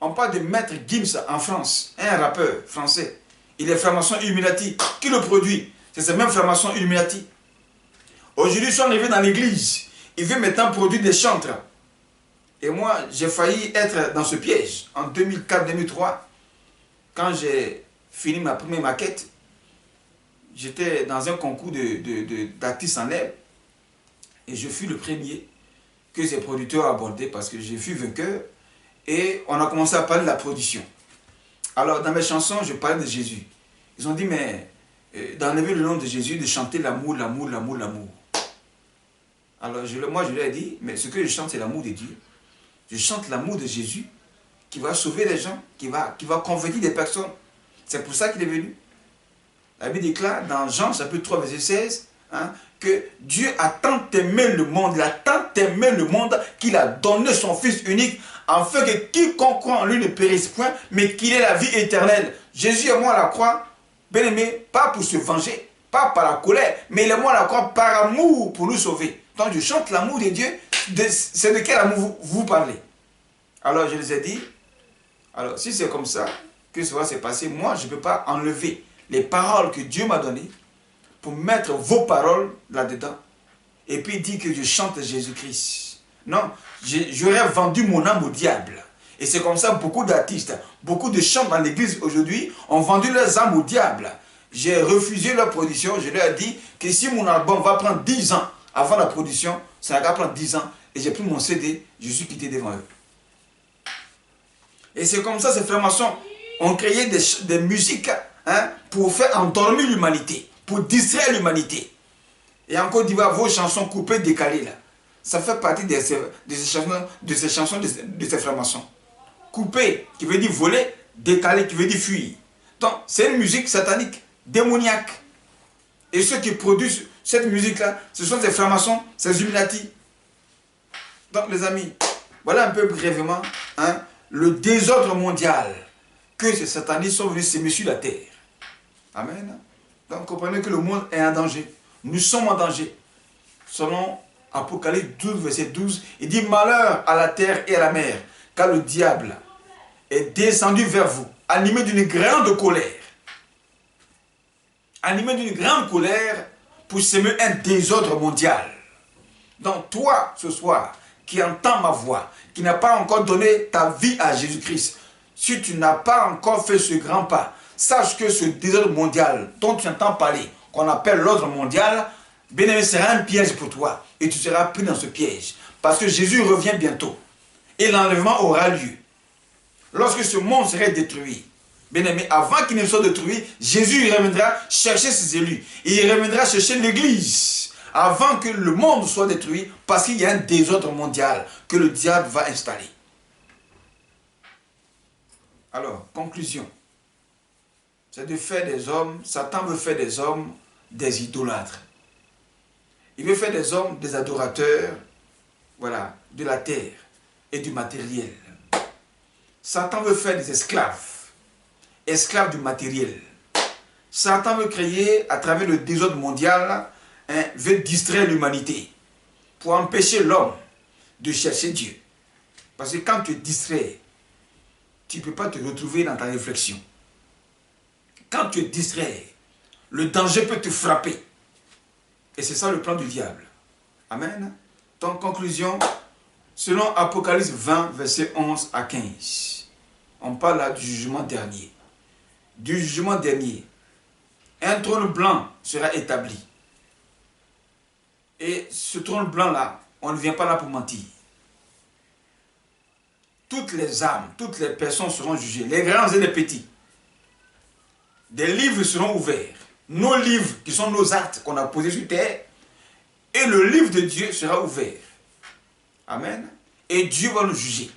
On parle de Maître Gims en France, un rappeur français. Il est franc-maçon Illuminati. Qui le produit? C'est ces mêmes francs-maçons Illuminati. Aujourd'hui, ils sont arrivés dans l'église. Ils veulent maintenant produire des chantres. Et moi, j'ai failli être dans ce piège. En 2004-2003, quand j'ai fini ma première maquette, j'étais dans un concours d'artistes en herbe. Et je fus le premier que ces producteurs ont abordé parce que j'ai fus vainqueur. Et on a commencé à parler de la production. Alors, dans mes chansons, je parlais de Jésus. Ils ont dit, mais d'enlever le nom de Jésus, de chanter l'amour, l'amour, l'amour, l'amour. Alors, moi, je leur ai dit, mais ce que je chante, c'est l'amour de Dieu. Je chante l'amour de Jésus qui va sauver les gens, qui va convertir des personnes. C'est pour ça qu'il est venu. La Bible déclare dans Jean chapitre 3, verset 16, hein, que Dieu a tant aimé le monde, il a tant aimé le monde qu'il a donné son Fils unique, afin que quiconque croit en lui ne périsse point, mais qu'il ait la vie éternelle. Jésus est mort à la croix, bien aimé, pas pour se venger, pas par la colère, mais il est mort à la croix par amour pour nous sauver. Donc je chante l'amour de Dieu, c'est de quel amour vous parlez? Alors je les ai dit, alors si c'est comme ça que ça va se passer, moi je ne peux pas enlever les paroles que Dieu m'a données pour mettre vos paroles là-dedans et puis dire que je chante Jésus-Christ. Non, j'aurais vendu mon âme au diable. Et c'est comme ça beaucoup d'artistes, beaucoup de chants dans l'église aujourd'hui ont vendu leurs âmes au diable. J'ai refusé leur production, je leur ai dit que si mon album va prendre 10 ans avant la production, ça va prendre 10 ans. Et j'ai pris mon CD, je suis quitté devant eux. Et c'est comme ça, ces frères maçons ont créé des musiques pour faire endormir l'humanité, pour distraire l'humanité. Et en Côte d'Ivoire, vos chansons coupées, décalées, là, ça fait partie de ces chansons de ces frères maçons. Coupé, qui veut dire voler, décalé, qui veut dire fuir. Donc, c'est une musique satanique, démoniaque. Et ceux qui produisent cette musique-là, ce sont des frères maçons, ces Illuminati. Donc, les amis, voilà un peu brièvement le désordre mondial que ces satanistes sont venus s'aimer sur la terre. Amen. Donc, comprenez que le monde est en danger. Nous sommes en danger. Selon Apocalypse 12, verset 12, il dit « Malheur à la terre et à la mer, car le diable est descendu vers vous, animé d'une grande colère. » Animé d'une grande colère pour s'aimer un désordre mondial. Donc toi, ce soir, qui entends ma voix, qui n'a pas encore donné ta vie à Jésus-Christ, si tu n'as pas encore fait ce grand pas, sache que ce désordre mondial dont tu entends parler, qu'on appelle l'ordre mondial, bien aimé, sera un piège pour toi. Et tu seras pris dans ce piège. Parce que Jésus revient bientôt. Et l'enlèvement aura lieu. Lorsque ce monde serait détruit, bien aimé, avant qu'il ne soit détruit, Jésus reviendra chercher ses élus. Et il reviendra chercher l'église. Avant que le monde soit détruit, parce qu'il y a un désordre mondial que le diable va installer. Alors, conclusion. C'est de faire des hommes, Satan veut faire des hommes des idolâtres. Il veut faire des hommes des adorateurs, voilà, de la terre et du matériel. Satan veut faire des esclaves, esclaves du matériel. Satan veut créer, à travers le désordre mondial, veut distraire l'humanité pour empêcher l'homme de chercher Dieu. Parce que quand tu es distrait, tu ne peux pas te retrouver dans ta réflexion. Quand tu es distrait, le danger peut te frapper. Et c'est ça le plan du diable. Amen. Donc, conclusion, selon Apocalypse 20, versets 11 à 15, on parle là du jugement dernier. Du jugement dernier, un trône blanc sera établi. Et ce trône blanc-là, on ne vient pas là pour mentir. Toutes les âmes, toutes les personnes seront jugées, les grands et les petits. Des livres seront ouverts. Nos livres, qui sont nos actes qu'on a posés sur terre, et le livre de Dieu sera ouvert. Amen. Et Dieu va nous juger.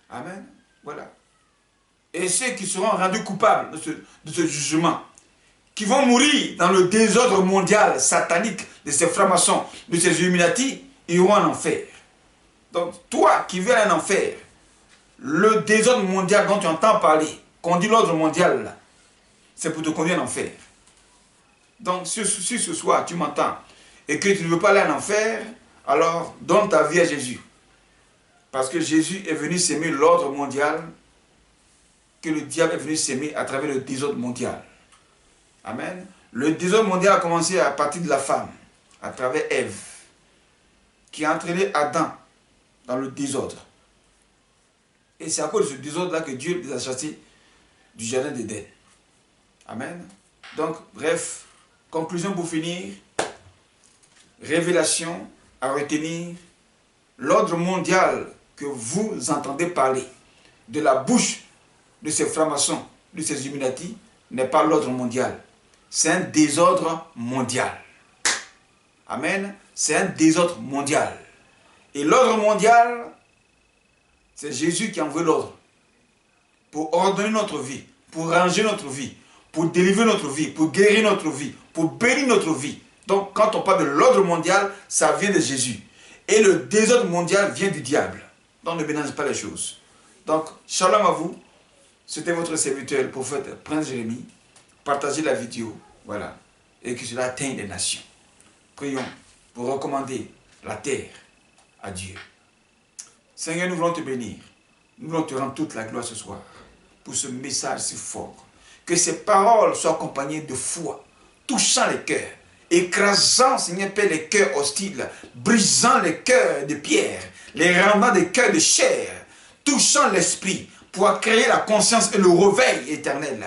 Amen. Voilà. Et ceux qui seront rendus coupables de ce jugement, qui vont mourir dans le désordre mondial satanique de ces francs-maçons, de ces Illuminati, iront en enfer. Donc, toi qui veux aller en enfer, le désordre mondial dont tu entends parler, qu'on dit l'ordre mondial, là, c'est pour te conduire en enfer. Donc, si ce soir tu m'entends et que tu ne veux pas aller en enfer, alors donne ta vie à Jésus. Parce que Jésus est venu s'aimer l'ordre mondial que le diable est venu s'aimer à travers le désordre mondial. Amen. Le désordre mondial a commencé à partir de la femme, à travers Ève, qui a entraîné Adam dans le désordre. Et c'est à cause de ce désordre-là que Dieu les a chassés du jardin d'Éden. Amen. Donc, bref, conclusion pour finir. Révélation à retenir. L'ordre mondial que vous entendez parler de la bouche de ces francs-maçons, de ces Illuminati, n'est pas l'ordre mondial. C'est un désordre mondial. Amen. C'est un désordre mondial. Et l'ordre mondial, c'est Jésus qui a envoyé l'ordre pour ordonner notre vie, pour ranger notre vie, pour délivrer notre vie, pour guérir notre vie, pour bénir notre vie. Donc, quand on parle de l'ordre mondial, ça vient de Jésus. Et le désordre mondial vient du diable. Donc, ne mélange pas les choses. Donc, shalom à vous. C'était votre serviteur, le prophète Prince Jérémie. Partagez la vidéo. Voilà. Et que cela atteigne les nations. Prions pour recommander la terre à Dieu. Seigneur, nous voulons te bénir. Nous voulons te rendre toute la gloire ce soir pour ce message si fort. Que ces paroles soient accompagnées de foi, touchant les cœurs, écrasant, Seigneur Père, les cœurs hostiles, brisant les cœurs de pierre, les rendant des cœurs de chair, touchant l'esprit pour créer la conscience et le réveil éternel,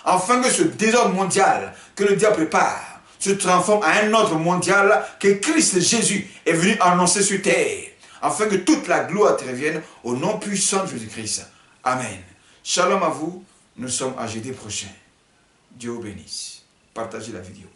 afin que ce désordre mondial que le diable prépare se transforme en un ordre mondial que Christ Jésus est venu annoncer sur terre, afin que toute la gloire te revienne au nom puissant de Jésus-Christ. Amen. Shalom à vous. Nous sommes à jeudi prochain. Dieu vous bénisse. Partagez la vidéo.